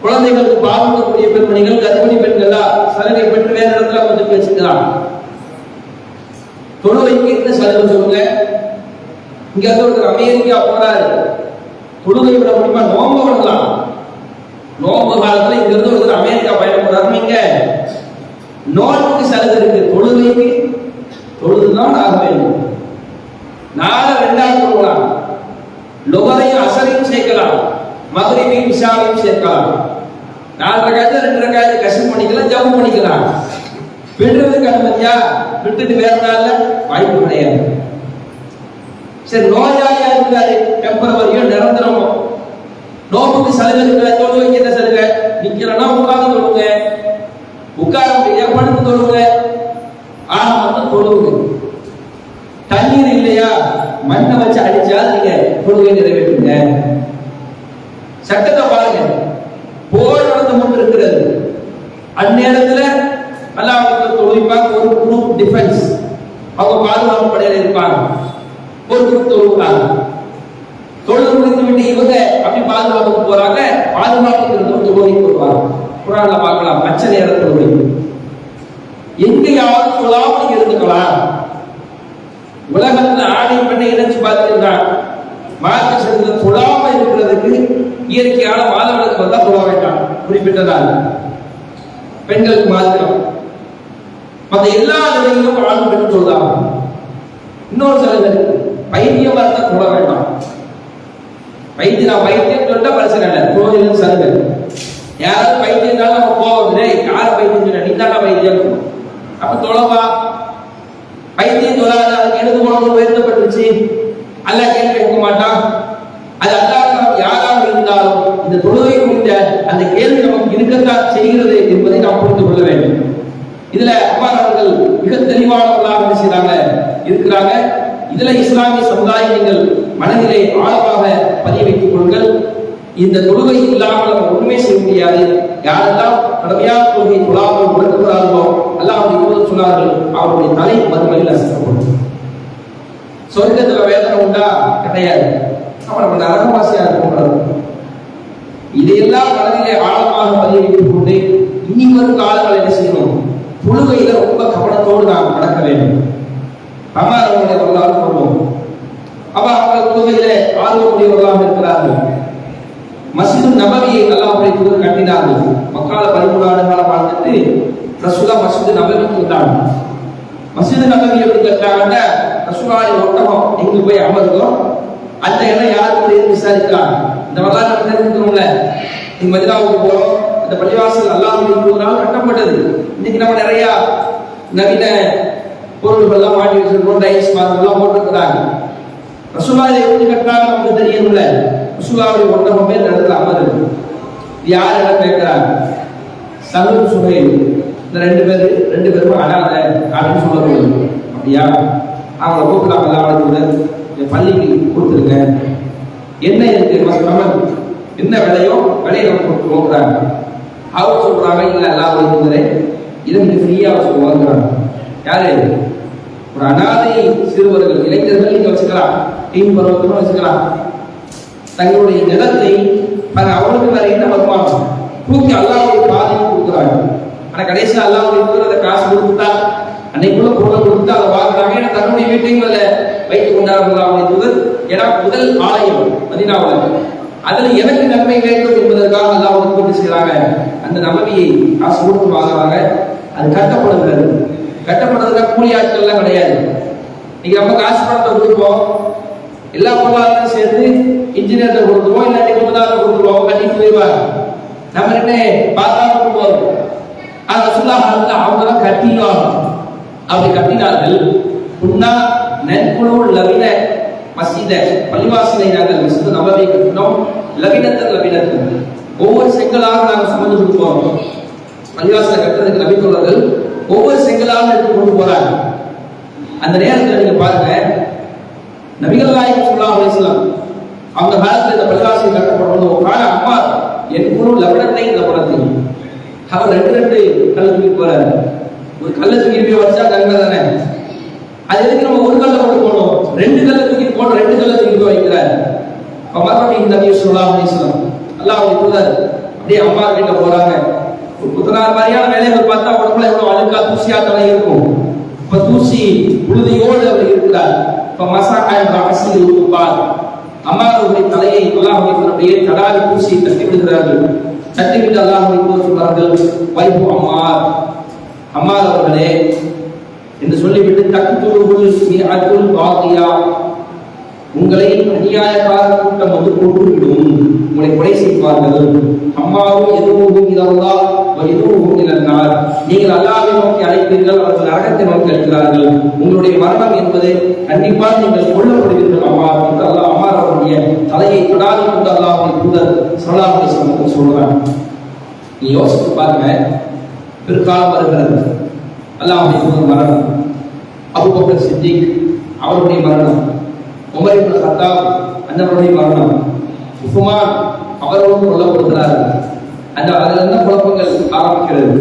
குழந்தைகளுக்கு பாவக்கூடிய பெண்மணிகள் கர்ப்பிணி பெண்கள் சலுகை பெற்று வேறு இடத்துல கொஞ்சம் வச்சுக்கலாம். தொழுகைக்கு என்ன சலுகை சொல்லுங்க? இங்க ஒருத்தர் அமெரிக்கா போறாரு, தொழுகை விட முடியுமா? நோம்பு விடலாம். நோம்பு காலத்துல இங்க இருந்து ஒருத்தர் அமெரிக்கா பயணம் போறாரு, இங்க நோன்புக்கு சலுகை இருக்கு, தொழுகைக்கு தொழுதுதான் ஆக வேண்டும். 4 2 தொழுகலாம், லொகரையும் அசரையும் சேர்க்கலாம், மகரிபையும் இஷாவையும் சேர்க்கலாம். 4 ரக்காத்து 2 ரக்காத்து கஷ்டம் பண்ணிக்கலாம், ஜபம் பண்ணிக்கலாம். விடுறதுக்கு அனுமதியா? விட்டுட்டு வேற நாள்ல வாய்ப்பு கிடையாது. சரி, நோயாளியா இருக்காரு, டெம்பரவரியோ நிரந்தரமோ, நோம்புக்கு சலுகை இருக்கிற தொழுகைக்கு என்ன சலுகை? நிக்கிறனா உட்கார்ந்து தொழுங்க, உட்கார முடியா படுத்து தொழுங்க, ஆனா மட்டும் தொழுவுங்க. தண்ணீர் இல்லையா, மண்ணை வச்சு அடிச்சா நீங்க தொழுகை நிறைவேற்றுங்க. சட்டத்தை பாருங்க, போர் நடந்து கொண்டு இருக்கிறது. அந்நேரத்துல அல்லாஹ் தொழுவிப்பாங்க. ஒரு குரூப் டிஃபென்ஸ், அவங்க பாதுகாப்பு படையில இருப்பாங்க. ஒரு குரூப் தொழுவாங்க. தொழுது முடிந்து விட்டு இவங்க அப்படி பாதுகாப்புக்கு போறாங்க. பாதுகாப்புக்கு தொழுகைக்கு வருவாங்க. குர்ஆன்ல பார்க்கலாம், அச்ச நேர தொழுகை. எங்கேயாவது தொழாம நீங்க இருந்துக்கலாம். உலகத்துல ஆணை பெண்ணை இணைச்சு பார்த்தீங்கன்னா மார்க்க சட்டத்துல தொழாம இருக்கிறதுக்கு இயற்கையான மாதவிலக்கு வந்தா தொழ வேண்டாம், குறிப்பிட்ட நாள். பெண்களுக்கு மாத்திரம், மற்ற எல்லா நிலையிலும் ஆண் பெண் தொழலாம். இன்னொரு சில பைத்தியமா இருந்தா தொழ வேண்டாம். பைத்தியம் சொன்னா பிரச்சனை இல்லை, கோயில் சலுகை. யாராவது பைத்தியம்னாலும் நம்ம போவோம், யார பைத்தியம் சொன்ன நீ தானே பைத்தியம், அப்ப தொழவா? பைத்தியம் தொழாத, அதுக்கு எழுது போனது உயர்த்தப்பட்டுருச்சு, அல்லாஹ் கேள்வி கேட்க மாட்டான். அது அல்லாஹ் யாராக இருந்தாலும் இந்த தொழுகை குறித்த அந்த கேள்வி நமக்கு இருக்கத்தான் செய்கிறது என்பதை நாம் புரிந்து கொள்ள வேண்டும். இதுல அம்மா அவர்கள் மிக தெளிவானவர்களாக செய்றாங்க இருக்கிறாங்க. இதுல இஸ்லாமிய சமுதாயம் நீங்கள் மனதிலே ஆழமாக பதிய வைத்துக் கொள்ளுங்கள். இந்த தொழுகை இல்லாமல் நம்ம ஒண்ணுமே செய்ய முடியாது. யாரெல்லாம் கடமையான தொழுகை தொழாமல் உணர்கிறார்களோ அல்லாஹ்வுடைய தூதர் சொன்னார்கள், அவருடைய தலை மறுமையில் அசைக்கப்படும். சொர்க்கத்துல வேதனை உண்டா? கிடையாது. நம்ம நரகவாசியா இருக்கிறோம். இதையெல்லாம் மனதிலே ஆழமாக பதிய வைத்துக் கொண்டு இனி வரும் காலங்கள் என்ன செய்யணும்? தொழுகையில ரொம்ப கவனத்தோடு நாம் நடக்க வேண்டும். அவர்களுடைய வரலாறு சொல்வோம். அவர்கள் தொழுகையிலே ஆர்வமுடையவர்களாக இருக்கிறார்கள். மஸ்ஜிது நபவியை அல்லாஹ்வுடைய தூதர் கட்டினார்கள். மக்கால 13 ஆண்டு காலம் வாழ்ந்துட்டு ரசூலுல்லாஹ் மஸ்ஜிது மஸ்ஜித் நபவிக்கு வந்தாங்க. மஸ்ஜித் நபவி எப்படி கட்டாங்கன்னா ரசூலுல்லாஹி ஒட்டகம் எங்க போய் அமர்ந்தோம் அந்த இடம் யாருக்கு விசாரிக்கிறாங்க. இந்த வரலாறு தெரிஞ்சுக்கணும்ல. நீங்க மதீனாவுக்கு போறோம், அந்த பள்ளிவாசல் அல்லாஹ்வுடைய தூதரால் கட்டப்பட்டது. இன்னைக்கு நம்ம நிறைய நவீன பொருள்கள்லாம் மாட்டி வச்சிருக்கோம், டைல்ஸ் மார்பெல்லாம் போட்டுருக்கிறாங்க. ரசூலுல்லாஹி எப்படி கட்டினாங்க நமக்கு தெரியணும்ல. ரசூலுல்லாஹுடைய ஒட்டகமே இந்த இடத்துல அமருது. யார் இடம் கேட்கிறாங்க? சஹல் சுஹைல். இந்த ரெண்டு பேரும் அனாதை அப்படின்னு சொல்லக்கூடாது. அப்படியா? அவங்களை கூப்பிடாம அல்லாஹ்வுடைய பள்ளிக்கு கொடுத்துருங்க. என்ன இருக்கு கமல், என்ன விலையோ விலையை நம்ம நோக்குறாங்க. அவங்க சொல்றாங்க இல்ல அல்லாஹ்வுடைய இதை நீங்க ஃப்ரீயா வாங்குறாங்க. யாரு? ஒரு அனாதை சிறுவர்கள், இளைஞர்கள் நீங்க வச்சுக்கலாம், டீம் பருவத்தும் வச்சுக்கலாம். தங்களுடைய நிலத்தை அவங்களுக்கு வேற என்ன வருமானம் தூக்கி அல்லாஹ்வுடைய பாதையை கொடுக்குறாங்க. ஆனா கடைசியா அல்லாஹ்வுடைய அந்த காசு கொடுத்துட்டா அன்னைக்குள்ள பொருளை கொடுத்து அதை வாங்குறாங்க. ஏன்னா தன்னுடைய வீட்டையும் அதை வைத்துக் கொண்டாடுறாங்க. ஏன்னா முதல் ஆலயம் மதீனாவில், அதுல எனக்கு நன்மை வேண்டும் என்பதற்காக அல்லாஹ் கூட்டு செய்யறாங்க. அந்த நபவியை காசு கொடுத்து வாங்குறாங்க. அது கட்டப்படுகிறது. கட்டப்படுறதுக்காக கூலி ஆட்கள்லாம் கிடையாது. நீங்க நம்ம காசு பணத்தை கொடுப்போம், எல்லா பொருளாதாரம் சேர்த்து இன்ஜினியர்கிட்ட கொடுத்துருவோம், இல்லாட்டி பொருளாதாரம் கொடுத்துருவோம், கட்டிட்டு போயிடுவாங்க. நம்ம என்ன பார்த்தா கொடுப்போம். ஆனா ரசூலுல்லாஹி அவங்க தான் கட்டிடுவாங்க. அப்படி கட்டினார்கள். புன்னா நன்குழு லவின மஸ்ஜித பள்ளிவாசலை நாங்கள் மஸ்ஜித் நபவியை கட்டினோம். லவினத்தன் ஒவ்வொரு செங்கலாக நாங்கள் சுமந்து கொடுப்போம். பள்ளிவாசலை கட்டுறதுக்கு நபி தோழர்கள் ஒவ்வொரு செங்கலாக எடுத்து கொண்டு போறாங்க. அந்த நேரத்தில் நீங்க பாருங்க, நபிகள் நாயகம் ஸல்லல்லாஹு அலைஹி வஸல்லம் அவங்க காலத்தில் இந்த பள்ளிவாசல் கட்டப்படும்போது ஒரு கால அம்மா என் குழு லவினத்தை இந்த படத்தில் அவர் ரெண்டு கல்லை தூக்கி போறாரு. ஒரு கல்லை தூக்கி போய் வச்சா கங்கை தானே, அது எதுக்கு நம்ம ஒரு கல்லை கொண்டு போனோம்? ரெண்டு கல்லை தூக்கி போன, ரெண்டு கல்லை தூக்கி போய் வைக்கிறார். அப்ப மறுபடியும் நபி ஸல்லல்லாஹு அலைஹி வஸல்லம் அல்லாஹ்வுடைய தூதர் அப்படியே அம்மா கிட்ட போறாங்க. ஒரு புத்தனார் மாதிரியான வேலைகள் பார்த்தா உடம்புல எவ்வளவு அழுக்கா தூசியா தலை இருக்கும். இப்ப தூசி புழுதியோடு அவர் இருக்கிறார். இப்ப மசாக்காய் ராசி உருவார். அம்மாவுடைய தலையை அல்லாஹ்வுடைய அப்படியே தடாவி தூசி தட்டி விடுகிறார்கள். தட்டிவிட்டு அல்லாஹ்வுடைய சொல்றார்கள், வைப்பு அம்மார், அம்மார் அவர்களே என்று சொல்லிவிட்டு தக்குத்துல் பாகியா, உங்களை அநியாயக்கார கூட்டம் வந்து கொண்டுவிடும், உங்களை கொலை செய்வார்கள். அம்மாவும் எதுவும் இதெல்லாம் எதுவும் இல்லைனார், நீங்கள் அல்லாஹ்வை நோக்கி அழைப்பீர்கள், அவர்கள் நரகத்தை நோக்கி அழைக்கிறார்கள். உங்களுடைய மரணம் என்பது கண்டிப்பாக நீங்கள் கொல்லப்படுவீர்கள் அம்மா என்று அல்லாஹ் அம்மார் அவருடைய தலையை தொடாது கொண்டு அல்லாஹ்வுடைய தூதர் ஸல்லல்லாஹு அலைஹி வஸல்லம் சொல்றாங்க. நீ யோசித்து பாருங்க, பிற்காலம் வருகிறது, அல்லாஹ்வுடைய தூதர் மரணம், அபூபக்கர் சித்திக் அவருடைய மரணம், உமர் இப்னு கத்தாப் அன்னவருடைய மரணம், உஸ்மான் அவரோடு கொல்லப்படுகிறார்கள். அதுல என்ன குழப்பங்கள் ஆரம்பிக்கிறது?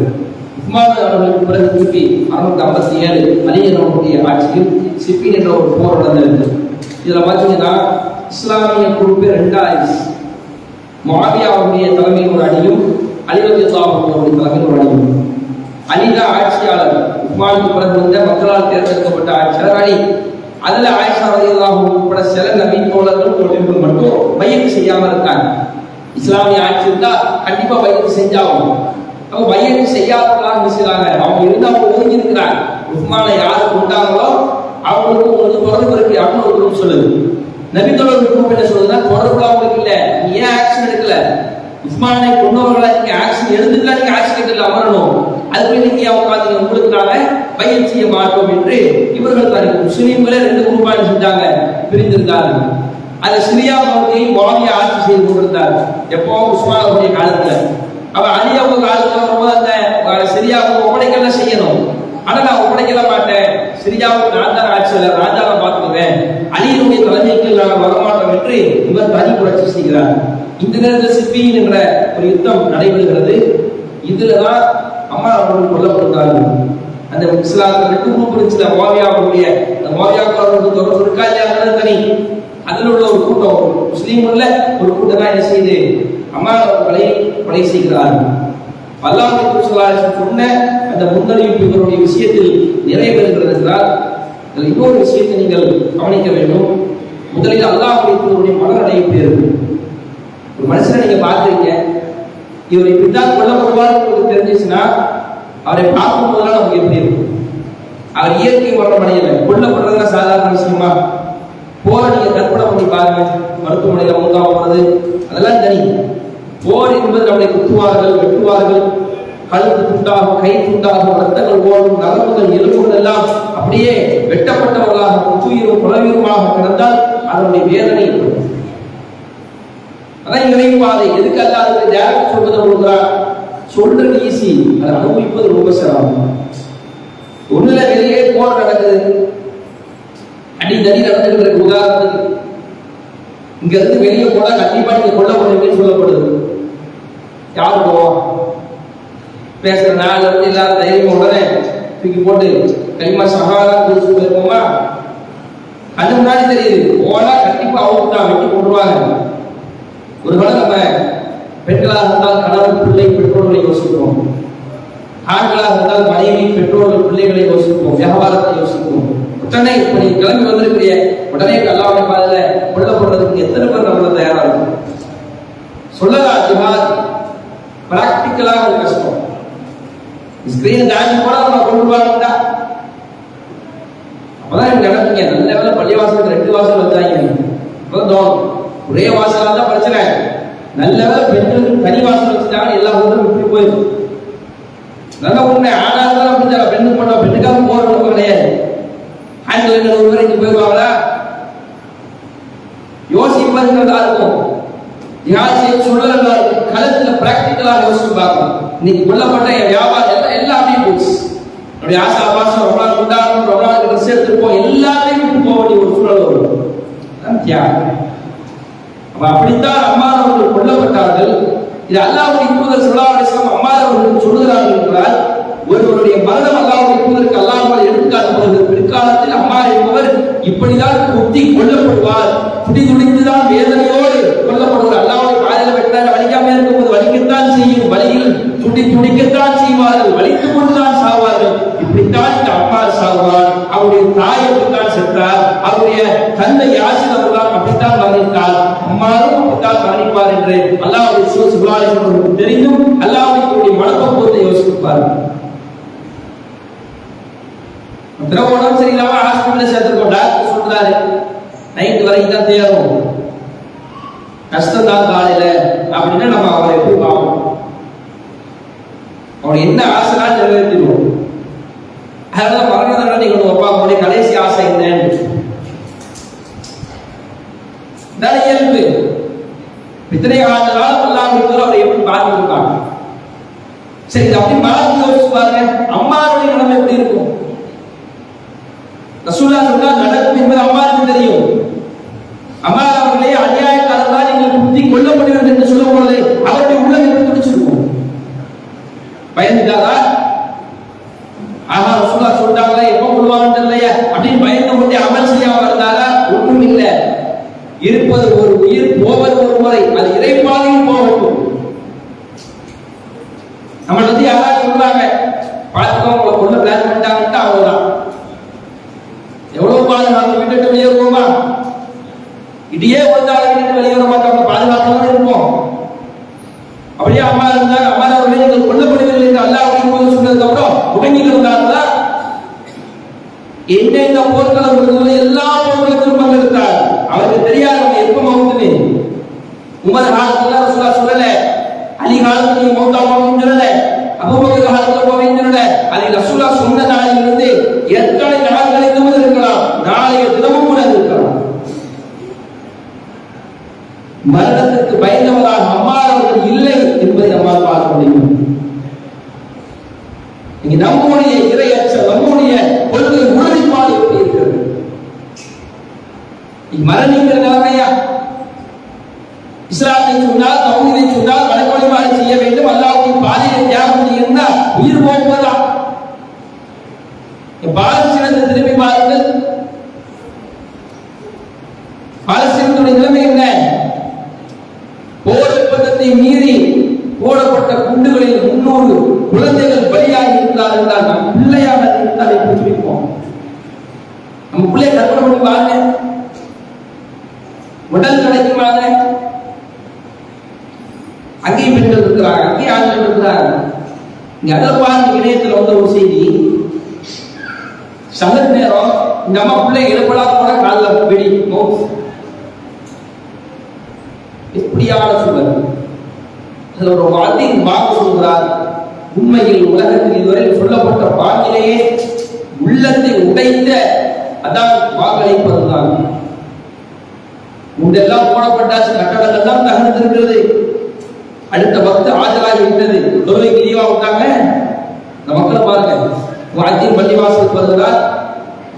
உஸ்மான் அவர்களுக்கு பிறகு திருப்பி 657 அலி அவர்களுடைய ஆட்சியில் சிப்பின் என்ற ஒரு போர் நடந்தது. இதுல பாத்தீங்கன்னா இஸ்லாமிய குரூப் ரெண்டாயிரம், முஆவியா அவருடைய தலைமையில் ஒரு அணியும், அலி ரலியல்லாஹு அன்ஹு அவருடைய தலைமையில் ஒரு அணியும். அலிதான் ஆட்சியாளர், உஸ்மானுக்கு பிறகு வந்த மக்களால் தேர்ந்தெடுக்கப்பட்ட ஆட்சியாளர் அலி. அதுல ஆயிஷா ரலியல்லாஹு அன்ஹா உட்பட சில நபி தோழர்கள் தோழர்கள் மட்டும் பையத்து செய்யாம இருக்காங்க. இஸ்லாமிய ஆட்சி இருந்தா கண்டிப்பா பையத்து செஞ்சாகும். அவங்க பையத்து செய்யாதவர்களாக செய்றாங்க. அவங்க இருந்து அவங்க ஒதுங்கி இருக்கிறாங்க. உஸ்மானை யாரு கொண்டாங்களோ அவங்களுக்கு உங்களுக்கு தொடர்பு இருக்கு அப்படின்னு ஒரு குரூப் சொல்லுது. நபி தோழர்கள் குரூப் என்ன சொல்லுதுன்னா, தொடர்புல அவங்களுக்கு இல்ல, நீ ஏன் ஆக்ஷன் எடுக்கல? உஸ்மானை கொண்டவர்களா நீங்க ஆக்ஷன் எடுத்துக்கலாம், நீங்க ஆக்ஷன் எடுக்கல அமரணும். அதுக்கு நீங்க உட்காந்து உங்களுக்காக பையன் செய்ய மாட்டோம் என்று இவர்கள் தான் முஸ்லீம்களே 2 குரூப்பாக செஞ்சாங்க, பிரிந்திருந்தார்கள். அந்த சிரியா பகுதியை முஆவியா ஆட்சி செய்து கொண்டிருந்தார். எப்போ? உஸ்மான் அவருடைய காலத்துல. அவ அலி அவங்க காலத்துல வரும்போது அந்த சிரியாவுக்கு ஒப்படைக்கல செய்யணும். ஆனா நான் ஒப்படைக்கல மாட்டேன், சிரியாவுக்கு நான் தான் ஆட்சியாளர், ராஜாவை பார்த்துக்குவேன், அலியினுடைய தலைமைக்கு நான் வரமாட்டோம் என்று இவர் தனி புரட்சி செய்கிறார். இந்த நேரத்தில் சிப்பியின் என்ற ஒரு யுத்தம் நடைபெறுகிறது. இதுலதான் அம்மா அவர்கள் கொல்லப்படுகிறார்கள். அந்த இஸ்லாத்துல 2 குரூப் இருந்துச்சு. முஆவியாவுடைய முஆவியாவுக்கு தொடர்பு இருக்கா இல்லையா தனி. அதில் உள்ள ஒரு கூட்டம், முஸ்லீம் உள்ள ஒரு கூட்டம் தான் என்ன செய்து அம்மா அவர்களை கொலை செய்கிறார்கள். அல்லாஹ்வுடைய தூதர் ஸல்லல்லாஹு அலைஹி வஸல்லம் சொன்ன அந்த முன்னறிவிப்பு இவருடைய விஷயத்தில் நிறைவேறுகிறது என்றால், இன்னொரு விஷயத்தை நீங்கள் கவனிக்க வேண்டும். முதலில் அல்லாஹ்வுடைய தூதருடைய மனநிலை எப்படி இருக்கு? ஒரு மனுஷனை நீங்க பார்க்குறீங்க, இவர் இப்படித்தான் கொல்லப்படுவார் உங்களுக்கு தெரிஞ்சிச்சுன்னா அவரை பார்க்கும் போதெல்லாம் நமக்கு எப்படி இருக்கும்? அவர் இயற்கை மரணம் அடையலை, கொல்லப்படுறதுனா சாதாரண விஷயமா? போர் நீங்க கற்பனை பண்ணி பாருங்க, மருத்துவமனையில முகாம் போறது அதெல்லாம் தெரியும். போர் என்பது நம்மளை குத்துவார்கள், வெட்டுவார்கள், கழுத்து துண்டாகும், கை துண்டாகும், ரத்தங்கள் ஓடும், நரம்புகள் எலும்புகள் எல்லாம் அப்படியே வெட்டப்பட்டவர்களாக குத்துயிரும் குலவீருமாக கிடந்தால் அதனுடைய வேதனை. அதான் இறைப்பாதை. எதுக்கு அல்ல அதுக்கு டேரக்ட் சொல்றதை கொடுக்குறான்? சொல்றது ஈஸி, அதை அனுபவிப்பது ரொம்ப சிரமம். ஒண்ணுல வெளியே போர் நடக்குது, அடி தடி நடந்துட்டு இருக்கு. உதாரணத்துக்கு இங்க இருந்து வெளியே போனா கண்டிப்பா நீங்க கொல்லப்படுவீங்கன்னு சொல்லப்படுது. யாரு போவோம்? பேசுற நாள் வந்து இல்லாத தைரியம் உடனே தூக்கி போட்டு கைமா சகாரா குறிச்சு போயிருப்போமா? அது முன்னாடி தெரியுது போனா கண்டிப்பா அவங்க தான் வெட்டி போட்டுருவாங்க. ஒருவேளை நம்ம பெண்களாக இருந்தால் கணவன் பிள்ளை பெற்றோர்களை யோசிப்போம், ஆண்களாக இருந்தால் மனைவி பெற்றோர்கள் பிள்ளைகளை யோசிப்போம், வியாபாரத்தை யோசிப்போம். உடனே இப்ப நீ கிளம்பி வந்திருக்கிற உடனே அல்லாஹ்வுடைய பாதையில கொல்லப்படுறதுக்கு எத்தனை பேர் நம்மள தயாரா இருக்கும்? சொல்லலாம் ஜிஹாத் பிராக்டிக்கலாக ஒரு கஷ்டம். ஸ்கிரீன் தாண்டி போனா நம்ம கொண்டு வாங்கிட்டா அப்பதான் எனக்கு நடக்குங்க. நல்ல வேலை பள்ளிவாசலுக்கு 2 வாசல் வச்சாங்க. ஒரே வாசலா தான் பிரச்சனை. நல்ல வேலை பெண்களுக்கு தனி வாசல் வச்சுட்டாங்க, எல்லா ஊரும் இப்படி போயிடும். நல்ல உண்மை. ஆனாலும் தான் அப்படின்னா பெண்ணுக்கு போட்டோம், பெண்ணுக்காக போற அளவுக்கு கிடையாது. ஆண்கள் ஒரு முறை இங்க போயிடுவாங்களா? யோசிப்பதுங்கிறதா இருக்கும், ஜிஹாத் சொல்லலா இருக்கும். களத்துல பிராக்டிக்கலா யோசிச்சு பார்க்கணும். இன்னைக்கு கொல்லப்பட்ட என் வியாபாரம் எல்லாம் அப்படியே போச்சு. என்னுடைய ஆசா பாசம் ரொம்ப நாள் கொண்டாடணும், ரொம்ப நாள் ட்ரெஸ் எடுத்துருப்போம், எல்லாத்தையும் விட்டு போக வேண்டிய ஒரு சூழல் வரும். தியாகம். அப்படித்தான் அம்மார் அவர்கள் கொல்லப்பட்டார்கள். இது அல்லாஹ்வுடைய தூதர் ஸல்லல்லாஹு அலைஹி வஸல்லம் அம்மார் அவர்கள் சொல்கிறார்கள் என்றால் ஒருவருடைய மரணம் அல்லாஹ்வுடைய தூதருக்கு அல்லாஹ்வால் எடுத்துக்காட்டப்படுகிறது. பிற்காலத்தில் அம்மார் என்பவர் இப்படிதான் குத்தி கொல்லப்படுவார், துடி துடித்துதான் வேதனையோடு கொல்லப்படுவார். அல்லாஹ்வுடைய பாதையில வெட்டால் வலிக்காம இருக்கும்போது வலிக்கத்தான் செய்யும், வலியில் துடி துடிக்கத்தான் செய்வார்கள், வலித்துக் கொண்டுதான் சாவார்கள். இப்படித்தான் இந்த அம்மார் சாவார். அவருடைய தாய் அப்படித்தான் சென்றார், அவருடைய தந்தை யாசிர் அவர்கள் அப்படித்தான் மரணித்தார், அம்மாரும் அப்படித்தான் மரணிப்பார் என்று அல்லாஹ்வுடைய தூதர் ஸல்லல்லாஹு அலைஹி வஸல்லம் தெரிந்தும் அல்லாஹ்வுடைய மனப்பக்குவத்தை யோசிப்பார்கள். உடம்பு சரியில்லாம ஹாஸ்பிட்டல்ல சேர்த்துருக்கோம், டாக்டர் சொல்றாரு நைட் வரைக்கும் தான் தேரும், கஷ்டம் தான் காலையில அப்படின்னா நம்ம அவரை எப்படி பார்ப்போம்? அவன் என்ன ஆசைனா நிறைவேற்றிடுவோம். அதனால மரண தண்டனை நீங்க ஒப்பாவுடைய கடைசி ஆசை என்னன்னு இயல்பு. இத்தனை காலம் எல்லாம் அவரை எப்படி பார்த்துருக்காங்க. சரி, அப்படி மறந்து யோசிச்சு பாருங்க, அம்மாவுடைய நிலைமை எப்படி இருக்கும்? ரசூலுல்லாஹ் சொன்னார் நடக்கும் என்பது அம்மாவுக்கு தெரியும். அம்மா அவர்களே அநியாயக்காரர்களால் நீங்கள் குத்தி கொல்லப்படுவீர்கள் என்று சொல்லும் பொழுது அவருடைய உள்ளம் எப்படி துடிச்சிருக்கும்? பயந்துட்டாரா? ஆஹா ரசூலுல்லாஹ் சொல்றாங்களே எப்ப கொள்வாங்கன்னு தெரியலையே அப்படின்னு பயந்து கொண்டே அமல் செய்யாம இருந்தாரா? ஒன்றும் இல்லை. இருப்பது ஒரு உயிர், போவது ஒரு முறை, அது இறைப்பாதையில் போகட்டும். நம்ம வந்து யாராவது சொல்றாங்க பார்த்துக்கோ உங்களை கொள்ள பிளான் பண்ணிட்டாங்கன்னு அவ்வளவுதான். எவ்வளவு பாதுகாப்பு விட்டுட்டு வெளியேறுவோமா? இடையே வந்தாலும் விட்டு வெளியேற மாட்டாங்க, பாதுகாப்பாக இருப்போம். அப்படியே அம்மா இருந்தாங்க, அம்மா அவர்களே நீங்கள் கொல்லப்படுவீர்கள் என்று அல்லாஹ் சொன்னதுக்கு அப்புறம் உடங்கிட்டு இருந்தாங்களா? எந்தெந்த போர்க்களம் இருந்தது எல்லா போர்களுக்கும் பங்கெடுத்தார். அவருக்கு தெரியாது அவங்க எப்ப மௌத்துன்னு. உமர் காலத்துல ரசூலுல்லாஹ் சொல்லல, அலி காலத்துல நீ மௌத்தா போவீங்கன்னு சொல்லல, அபூபக்கர் காலத்துல போவீங்கன்னு சொல்லல. அது ரசூலுல்லாஹ் சொன்ன நாளிலிருந்து எத்தனை நாட்கள் இருந்தது இருக்கலாம், நாளைய தினமும் கூட இருக்கலாம். மரணத்துக்கு பயந்தவராக அம்மார் அவர்கள் இல்லை என்பதை நம்மால் பார்க்க முடியும். நம்முடைய இறையச்சம், நம்முடைய கொள்கை உறுதிப்பாடு எப்படி இருக்கிறது? மரணிக்கிற நிலைமையா? இஸ்லாத்தை சொன்னால், தௌஹீதை சொன்னால், வணக்க வழிபாடு செய்ய வேண்டும், அல்லாஹ்வுடைய பாதையை தியாகம் செய்யணும்னா உயிர் போகும்போதா? பாலஸ்தீனத்தை திரும்பி பாருங்கள். பாலஸ்தீனத்துடைய நிலைமை என்ன? போர் ஒப்பந்தத்தை மீறி போடப்பட்ட குண்டுகளில் 300 குழந்தைகள் பலியாகி இருக்கிறார்கள் என்றால் நம் பிள்ளையாக இருந்தால் எப்படி துடிப்போம்? நம்ம பிள்ளை கற்பனை பண்ணி பாருங்க. உடல் கிடைக்குமாங்க? அங்கேயும் பெண்கள் இருக்கிறாங்க, அங்கேயும் ஆண்கள் இருக்கிறாங்க. இங்க அதற்கான இணையத்தில் வந்த ஒரு செய்தி, சகல நேரம் இந்த அம்மா பிள்ளை எழுப்பலா போன காலில் வெடி எப்படியான சூழல். அதுல ஒரு வார்த்தையின் வாக்கு சொல்கிறார், உண்மையில் உலகத்தில் இதுவரை சொல்லப்பட்ட பாங்கிலேயே உள்ளத்தை உடைத்த அதான் வாக்களிப்பதுதான். முன்னெல்லாம் போடப்பட்டாச்சு, கட்டடங்கள் தான் தகர்ந்திருக்கிறது. அடுத்த பக்து ஆஜராகி விட்டது, தொழுகைக்கு லீவா விட்டாங்க. இந்த மக்களை பாருங்க, வாத்தியின் பள்ளிவாசலுக்கு வருகிறார்,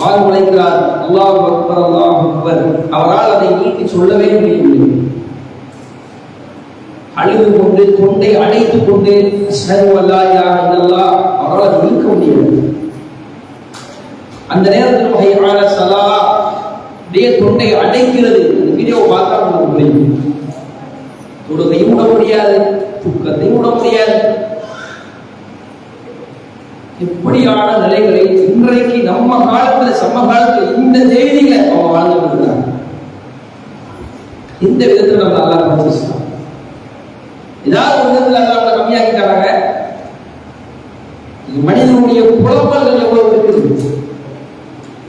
வாக்கு உழைக்கிறார், அல்லாஹ் அக்பர் அல்லாஹ் அக்பர். அவரால் அதை நீட்டி சொல்லவே முடியவில்லை. அழுது கொண்டு தொண்டை அடைத்துக் கொண்டு அவரால் நிற்க முடியாது. அந்த நேரத்தில் தொண்டை அடைக்கிறது. இந்த வீடியோ பார்த்தா உங்களுக்கு புரியும். தொழுகையும் விட முடியாது, தூக்கத்தையும் விட முடியாது. இப்படியான நிலைகளை இன்றைக்கு நம்ம காலத்துல சமகாலத்தில் இந்த தேதியில அவங்க வாழ்ந்து கொண்டிருக்கிறாங்க. இந்த விதத்தில் நம்ம நல்லா படிச்சிருக்கோம். ஏதாவது ஒரு விதத்தில் அவங்க கம்மியாக்கிட்டாங்க. மனிதனுடைய குழப்பங்கள் எவ்வளவு இருக்குது.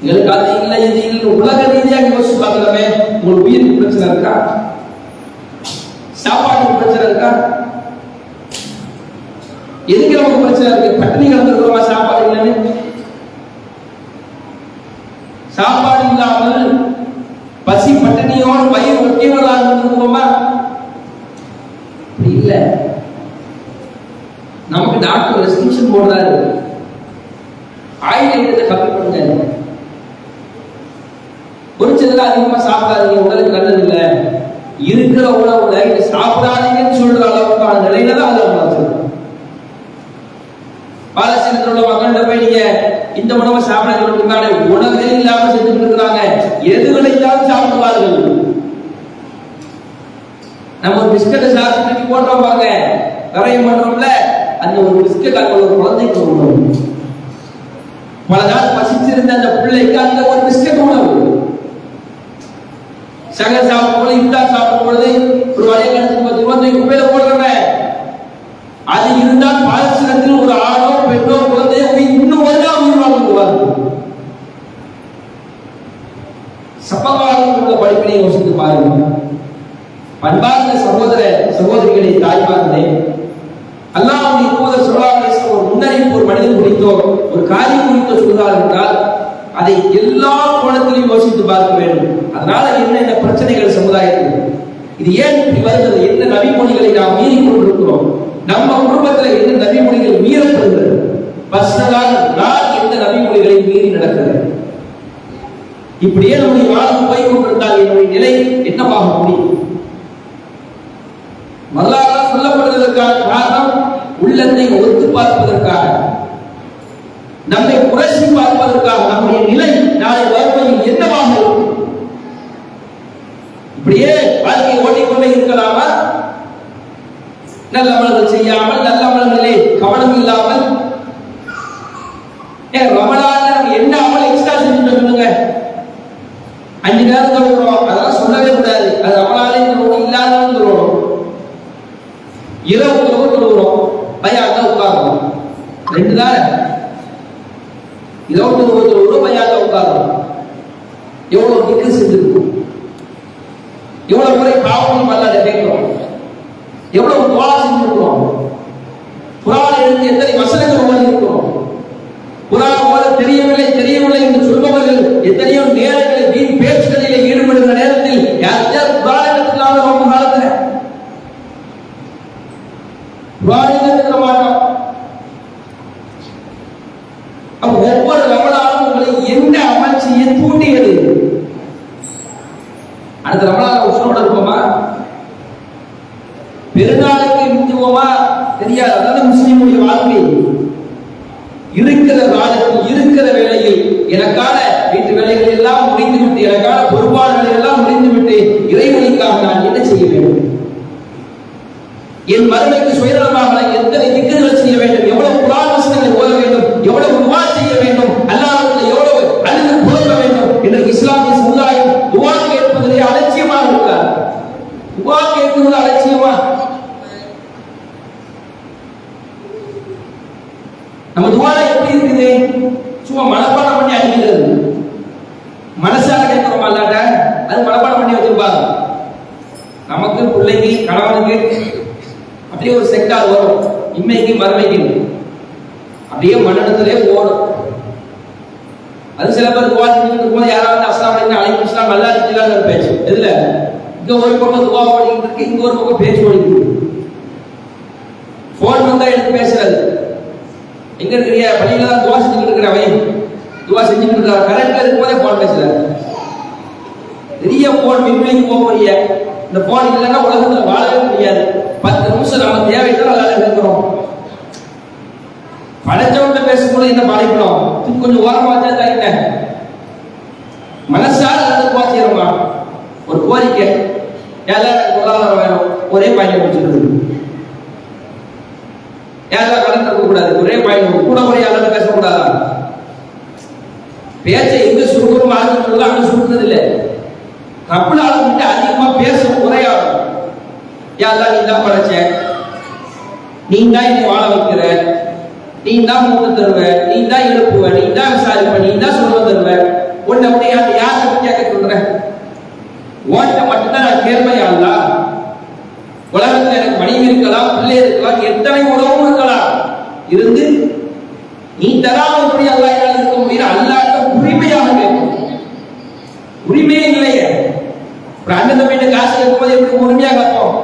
எங்களுக்கு அது இல்லை இது இல்லை. உலக ரீதியாக யோசிச்சு பார்க்கலாமே. உங்களுக்கு உயிருக்கு பிரச்சனை இருக்கா? சாப்பாட்டுக்கு பிரச்சனை இருக்கா? எதுக்கு நமக்கு பிரச்சனை இருக்கு? பட்டினி கிடந்துருக்கிறோமா சாப்பாடு இல்லைன்னு? சாப்பாடு இல்லாமல் பசி பட்டினியோடு வயிறு ஒட்டியவர்களாக இருந்துருக்கோமா? இல்ல. நமக்கு டாக்டர் ரெஸ்ட்ரிக்ஷன் போடுறாரு, ஆயில் ஐட்டத்தை கம்மி பண்ணுங்க, பொரிச்சதுல அதிகமா சாப்பிடாதீங்க, உடலுக்கு நல்லது இல்லை, இருக்கிற உணவுல இதை சாப்பிடாதீங்கன்னு சொல்ற அளவுக்கான நிலையில தான் அதை வளர்த்துருக்கோம். பாலஸ்தீனத்தோட மக்கள்கிட்ட போய் நீங்க இந்த உணவை சாப்பிட உணவே இல்லாம செஞ்சுட்டு இருக்கிறாங்க. எதுகளைத்தான் சாப்பிடுவார்கள். நம்ம ஒரு பிஸ்கட்டை சாப்பிட்டு போடுறோம் பாருங்க, கரையம் பண்றோம்ல, அந்த ஒரு பிஸ்கட் அங்க ஒரு குழந்தைக்கு உணவு. பல நாள் பசிச்சிருந்த அந்த பிள்ளைக்கு அந்த ஒரு பிஸ்கட் உணவு. சகல் சாப்பிடும் பொழுது, இஃப்தார் சாப்பிடும் பொழுது ஒரு வளைய கணக்கு 10 ரூபாய் குப்பையில போடுறவன், அது இருந்தால் பாலஸ்தீனத்தில் ஒரு ஆணோ பெண்ணோ குழந்தையோ இன்னும் ஒரு நாள் உயிர் வாழ்ந்துவார்கள். சமகாலம் உள்ள படிப்பினை யோசித்து பாருங்க. பண்பார்ந்த சகோதர சகோதரிகளை, தாய்மார்களே, அல்லாஹ்வுடைய தூதர் ஸல்லல்லாஹு அலைஹி வஸல்லம் ஒரு முன்னறிவிப்பு ஒரு மனிதன் குறித்தோ ஒரு காரியம் குறித்தோ சொல்கிறார் என்றால் அதை எல்லா கோணத்திலும் யோசித்து பார்க்க வேண்டும். அதனால என்ன பிரச்சனைகள் சமுதாயத்தில், இது ஏன் இப்படி வருகிறது, என்ன நபிமொழிகளை நாம் மீறி கொண்டிருக்கிறோம், நம்ம குடும்பத்தில் என்ன நபிமொழிகள் மீறப்படுகிறது, பர்சனலாக நான் எந்த நபிமொழிகளை மீறி நடக்கிறது, இப்படியே நம்முடைய வாழ்க்கை போய் கொண்டிருந்தால் என்னுடைய நிலை என்னவாக முடியும்? வரலாறு சொல்லப்படுவதற்கான காரணம் உள்ளத்தை ஒத்து பார்ப்பதற்காக, நம்மை குறைசி பார்ப்பதற்காக. நம்முடைய நிலை நாளை வறுமையில் என்னவாக இருக்கும்? இப்படியே வாழ்க்கையை ஓட்டிக்கொண்டே இருக்கலாமா? நல்ல அமல்கள் செய்யாமல், நல்ல அமல்களே கவனம் இல்லாமல், ரமலான்ல நம்ம என்ன அமல் எக்ஸ்ட்ரா செஞ்சுட்டு சொல்லுங்க. 5 நேரம் தொழுகிறோம், அதெல்லாம் சொல்லவே கூடாது. அது ரமலானே தொழுவோம், இல்லாதவங்க தொழுவோம். இரவு தொழுகிறோம், பையாங்க உட்காரணும், 2 தான். இரவு தொழுகிறோம், பையாங்க உட்காரணும். எவ்வளவு திக்கு செஞ்சிருக்கும், எவ்வளவு முறை பாவம் பண்ணாத கேட்கிறோம், எவ்வளவு துவா செஞ்சிருக்கிறோம், குர்ஆன் எழுதி எத்தனை வசனங்கள் ஓதி இருக்கிறோம், குர்ஆன் ஓத தெரியவில்லை என்று சொல்பவர்கள் எத்தனையோ நேரங்களில் வீண் பேச்சுகளிலே ஈடுபடுகிற நேரத்தில் யார் குர்ஆன் எடுத்துக்கலாம் நம்ம காலத்துல குர்ஆன் எடுத்துக்க மாட்டோம். ஒவ்வொரு ரமலானும் உங்களை எந்த அமல் செய்ய தூண்டியது? அடுத்த ரமலான் உஷ்ணோட இருப்போமா? பெருநாளுக்கு மிஞ்சுவோமா? தெரியாது. அதாவது முஸ்லிமுடைய வாழ்க்கை இருக்கிற காலத்தில் இருக்கிற வேளையில் எனக்கான வீட்டு வேலைகள் எல்லாம் முடிந்துவிட்டு, எனக்கான பொறுப்பாளர்கள் எல்லாம் முடிந்துவிட்டு இறைவனுக்காக நான் என்ன செய்ய வேண்டும்? என் மறுமைக்கு சுயநலமாக எத்தனை திக்குகள் செய்ய வேண்டும்? எவ்வளவு குர்ஆன் வசனங்களை ஓத வேண்டும்? எவ்வளவு துஆ செய்ய வேண்டும்? அல்லாஹ்வுக்கு எவ்வளவு அழுது புலம்ப வேண்டும் என்று இஸ்லாமிய சமுதாயம் துஆ கேட்பதிலே அலட்சியமாக இருக்கிறார். துஆ கேட்கிறது அலட்சியமா? நம்ம துஆல எப்படி இருக்குது? சும்மா மனப்பாடம் பண்ணி அடிக்கிறது. மனசால கேட்கிறோம் அல்லாட்ட, அது மனப்பாடம் பண்ணி வச்சிருப்பாங்க. நமக்கு பிள்ளைக்கு கணவனுக்கு அப்படியே ஒரு செக்டார் வரும், இம்மைக்கு மறுமைக்கு அப்படியே மனநலத்திலே ஓடும். அது சில பேர் துவா செஞ்சுட்டு இருக்கும்போது யாராவது அஸ்ஸலாமு அலைக்கும் அலைக்கும் அஸ்ஸலாம் நல்லா இருக்கீங்களான்னு பேச்சு. எதுல இங்க ஒரு பக்கம் துவா ஓடிக்கிட்டு இருக்கு, இங்க ஒரு பக்கம் பேச்சு ஓடிக்கிட்டு இருக்கு. போன் வந்தா எடுத்து பேசுறது. எங்க இருக்கிறியா? பள்ளியில தான் துவா செஞ்சுட்டு இருக்கிறவன் துவா செஞ்சுட்டு இருக்கிற கரெக்டா இருக்கும்போதே போன் பேசுறாரு. பெரிய போன் மின்வெளிக்கு போகக்கூடிய இந்த போன் இல்லைன்னா உலகத்துல வாழவே முடியாது. 10 நிமிஷம் நம்ம தேவைதான் நல்லா இருக்கிறோம். படைச்சவன்கிட்ட பேசும்போது என்ன பாதிக்கிறோம்? கொஞ்சம் ஓரமா வச்சா என்ன மனசால துவா செய்யறோமா? ஒரு கோரிக்கை, எல்லாரும் பொருளாதாரம் வேணும், ஒரே பையன் முடிச்சிருக்கு. யாரும் கடன் இருக்க கூடாது, ஒரே பையன் கூட ஒரே யாரும் பேசக்கூடாதா? பேச்சை எங்க சுருக்கமா ஆரம்பிக்கிறதோ அங்க சுருக்கிறது இல்லை. கப்பல் ஆளுங்கிட்ட அதிகமா பேச குறையாடும். யாரெல்லாம் நீ தான் படைச்ச, நீ தான் என்னை வாழ வைக்கிற, நீ தான் மூட்டு தருவ, நீ தான் எழுப்புவ, நீ தான் விசாரிப்ப, நீ தான் சொல்ல தருவ. உன்னை உடைய யாரை கேட்க சொல்ற? ஓட்ட மட்டும்தான் நான் கேள்மையாளா? உலகத்தில் எனக்கு மனைவி இருக்கலாம், பிள்ளை இருக்கலாம், எத்தனை உறவும் இருக்கலாம், இருந்து நீ தராம எப்படி அல்லாஹ் இருக்க முடியும்? அல்லாஹ்ட்ட உரிமையாக கேட்கும். உரிமையே இல்லையே. ஒரு அண்ணன் தம்பிட்ட காசு கேட்கும்போது எப்படி உரிமையா கேட்போம்?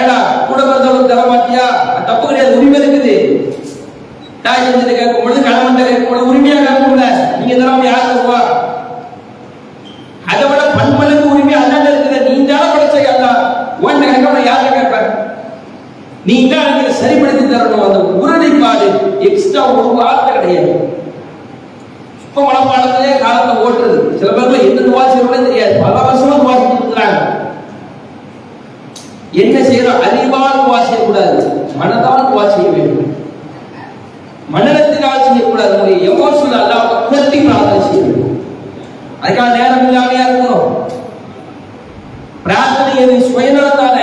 ஏடா கூட பிறந்தவங்களுக்கு தர மாட்டியா? தப்பு கிடையாது, உரிமை இருக்குது. தாய் செஞ்சுட்டு கேட்கும் பொழுது, கணவன் கேட்கும் பொழுது உரிமையா கேட்கும்ல. நீங்க தராம யார் தருவா? அதை விட பன்மடங்கு உரிமை அண்ணன் இருக்குது. நீ தானே படைச்ச அல்லாஹ், உன்னை கேட்க யாரை கேட்ப? நீ தான் எனக்கு சரிப்படுத்தி தரணும். அந்த உறுதிப்பாடு எக்ஸ்ட்ரா ஒரு வார்த்தை கிடையாது. இப்ப மனப்பாடத்திலே காலத்தை ஓட்டுறது. சில பேர்ல எந்த துவா செய்யறோம்னே தெரியாது, பல வருஷமா துவா செஞ்சுட்டு இருக்கிறாங்க. என்ன செய்யறோம்? அறிவால் துவா செய்யக்கூடாது, மனதால் துவா செய்ய வேண்டும். மனநலத்தினால் செய்யக்கூடாது, ஒரு எமோஷனல் அல்லாஹ் பக்தி பிரார்த்தனை செய்ய வேண்டும். அதுக்கான நேரம் இல்லாமையா இருக்கிறோம். பிரார்த்தனை எது? சுயநலத்தான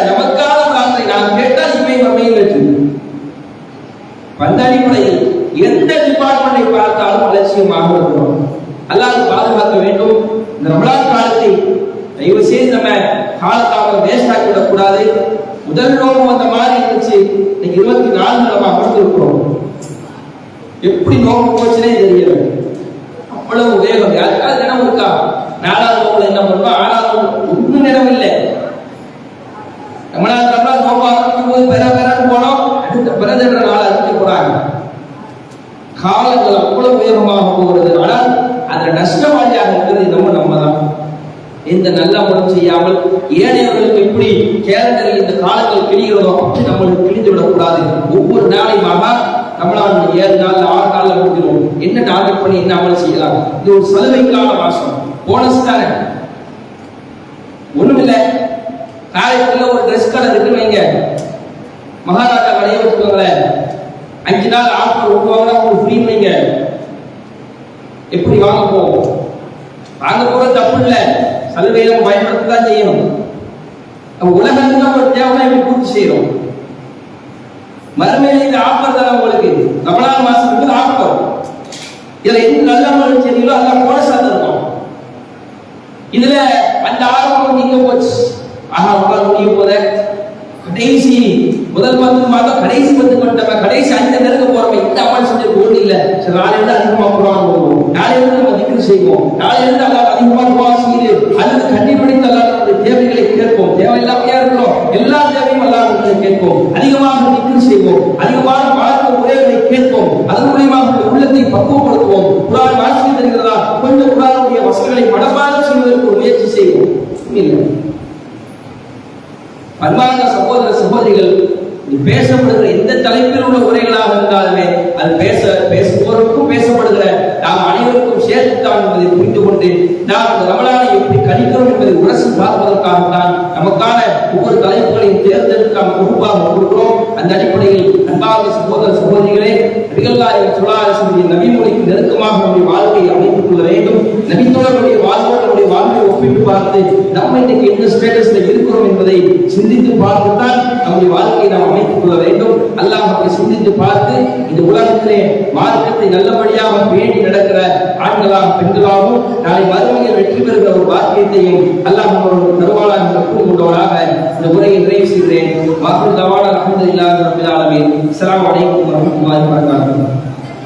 நமக்கான பிரார்த்தனை. நாம் கேட்டால் இவை மமையில் வெற்றி. அடிப்படையில் எந்த டிபார்ட்மெண்டை பார்த்தாலும் அலட்சியமாக இருக்கிறோம். அல்லாஹ் பாதுகாக்க வேண்டும். இந்த ரமலான் காலத்தை தயவு செய்து நம்ம காலத்தாமல் வேஸ்ட் ஆக்கி விடக்கூடாது. முதல் நோக்கம் அந்த மாதிரி இருந்துச்சு, இன்னைக்கு 24 நம்ம அமர்ந்திருக்கிறோம். எப்படி நோக்கம் போச்சுனே தெரியல. அவ்வளவு வேகம். யாருக்காவது நினைவு இருக்கா? 4வது நோக்கம் என்ன பண்ணுவோம், 6வது ஒன்றும் நினைவு இல்லை. ரமலான் நோக்கம் ஆரம்பிக்கும் போது பெறான்னு போனோம், அடுத்த பிறந்த நாள் அறிவிக்க போறாங்க. காலங்கள் அவ்வளவு வேகமாக போகிறது. ஆனால் அதுல நஷ்டவாளியாக இருக்கிறது நம்ம தான். எந்த நல்ல அமலும் செய்யாமல் ஏனையவர்களுக்கு எப்படி கேலண்டரில் இந்த காலங்கள் கிழிகிறதோ அப்படி நம்மளுக்கு கிழிந்து விடக்கூடாது. ஒவ்வொரு நாளையுமாக நம்மளால் 7 நாள் 6 நாள்ல முடிஞ்சிடும். என்ன டார்கெட் பண்ணி என்ன அமல் செய்யலாம்? இது ஒரு சலுகைக்கான மாசம், போனஸ் தானே, ஒண்ணும் இல்லை. காலைக்குள்ள ஒரு ட்ரெஸ் கடை இருக்குன்னு வைங்க, மகாராஜா கடையை வச்சுக்கோங்களேன், 5 நாள் ஆஃபர் விட்டுவாங்கன்னா உங்களுக்கு ஃப்ரீ வைங்க. எப்படி வாங்க போவோம்? வாங்க போற தப்பு இல்லை, சலுகையை பயன்படுத்ததான் செய்யணும். உலகத்துல ஒரு தேவை எப்படி பூர்த்தி செய்யறோம்? மறுமையில இந்த ஆஃபர் தானே உங்களுக்கு. ரமலான் மாசத்துக்கு ஆஃபர். இதுல எந்த நல்ல அமல் செய்றீங்களோ அதெல்லாம் போனஸா இருக்கும். இதுல அந்த ஆர்வம் நீங்க போச்சு. ஆஹா உங்களால் முடிய போத கடைசி முதல் 10 மாதம் கடைசி 10 கொண்டவ கடைசி 5 நெருங்க போறவங்க இந்த அமல் செஞ்சு ஒண்ணு இல்ல. சரி, நாளையிலிருந்து அதிகமா குர்ஆன் ஓதுவோம், நாளையிலிருந்து நம்ம திக்ர் செய்வோம், நாளையிலிருந்து அல்லாஹ் அதிகமா துஆ செய்து அல்லது கண்டிப்படித்து அல்லாஹ்வுடைய தேவைகளை கேட்போம். தேவையில்லாமையா இருக்கிறோம், எல்லா தேவையும் அல்லாஹ்விடத்தை கேட்போம். அதிகமாக திக்ர் செய்வோம், அதிகமான வாழ்க்கை முறைகளை கேட்போம். அதன் மூலமாக உள்ளத்தை பக்குவப்படுத்துவோம். குர்ஆன் வாசித்து தருகிறதா, கொஞ்சம் குர்ஆனுடைய வசனங்களை மனப்பாடம் செய்வதற்கு முயற்சி செய்வோம். இல்லை அன்பான சகோதர சகோதரிகள், பேசப்படுகிற எந்த தலைப்பில் உள்ள உரைகளாக இருந்தாலுமே அது பேசுவோருக்கும் பேசப்படுகிற நாம் அனைவருக்கும் சேர்த்துத்தான் என்பதை புரிந்து கொண்டு நாம் இந்த ரமலானை எப்படி கணிக்கிறோம் என்பதை உரசி பார்ப்பதற்காகத்தான் நமக்கான ஒவ்வொரு தலைப்புகளையும் தேர்ந்தெடுத்து நாம் பொறுப்பாக கொடுக்கிறோம். அந்த அடிப்படையில் அன்பான சகோதர சகோதரிகளே, நபிகள்நாயகம் ஸல்லல்லாஹு அலைஹி வஸல்லம் நபிமொழிக்கு நெருக்கமாக நம்முடைய வாழ்க்கையை அமைத்துக் கொள்ள வேண்டும். நபித்தோழருடைய வாழ்க்கையுடைய வாழ்க்கையை ஒப்பிட்டு பார்த்து நம்ம இன்னைக்கு எந்த ஸ்டேட்டஸ்ல இருக்கிறோம் என்பதை சிந்தித்து பார்த்துத்தான் நம்முடைய வாழ்க்கையை நாம் அமைத்துக் கொள்ள வேண்டும். இந்த உலகத்திலே மார்க்கத்தை நல்லபடியாக பேணி நடக்கிற ஆண்களாகவும் பெண்களாகவும் நாளை மறுமையில் வெற்றி பெறுகிற ஒரு பாக்கியத்தையும் அல்லாஹ் நம்மளோட தருவாளா என்ற கூறுகொண்டவராக இந்த உரையை நிறைவு செய்கிறேன். வாக்கு தவான அல்ஹம்துலில்லாஹி ரப்பில் ஆலமீன். அஸ்ஸலாமு அலைக்கும் வரஹ்மத்துல்லாஹி வபரகாத்துஹு.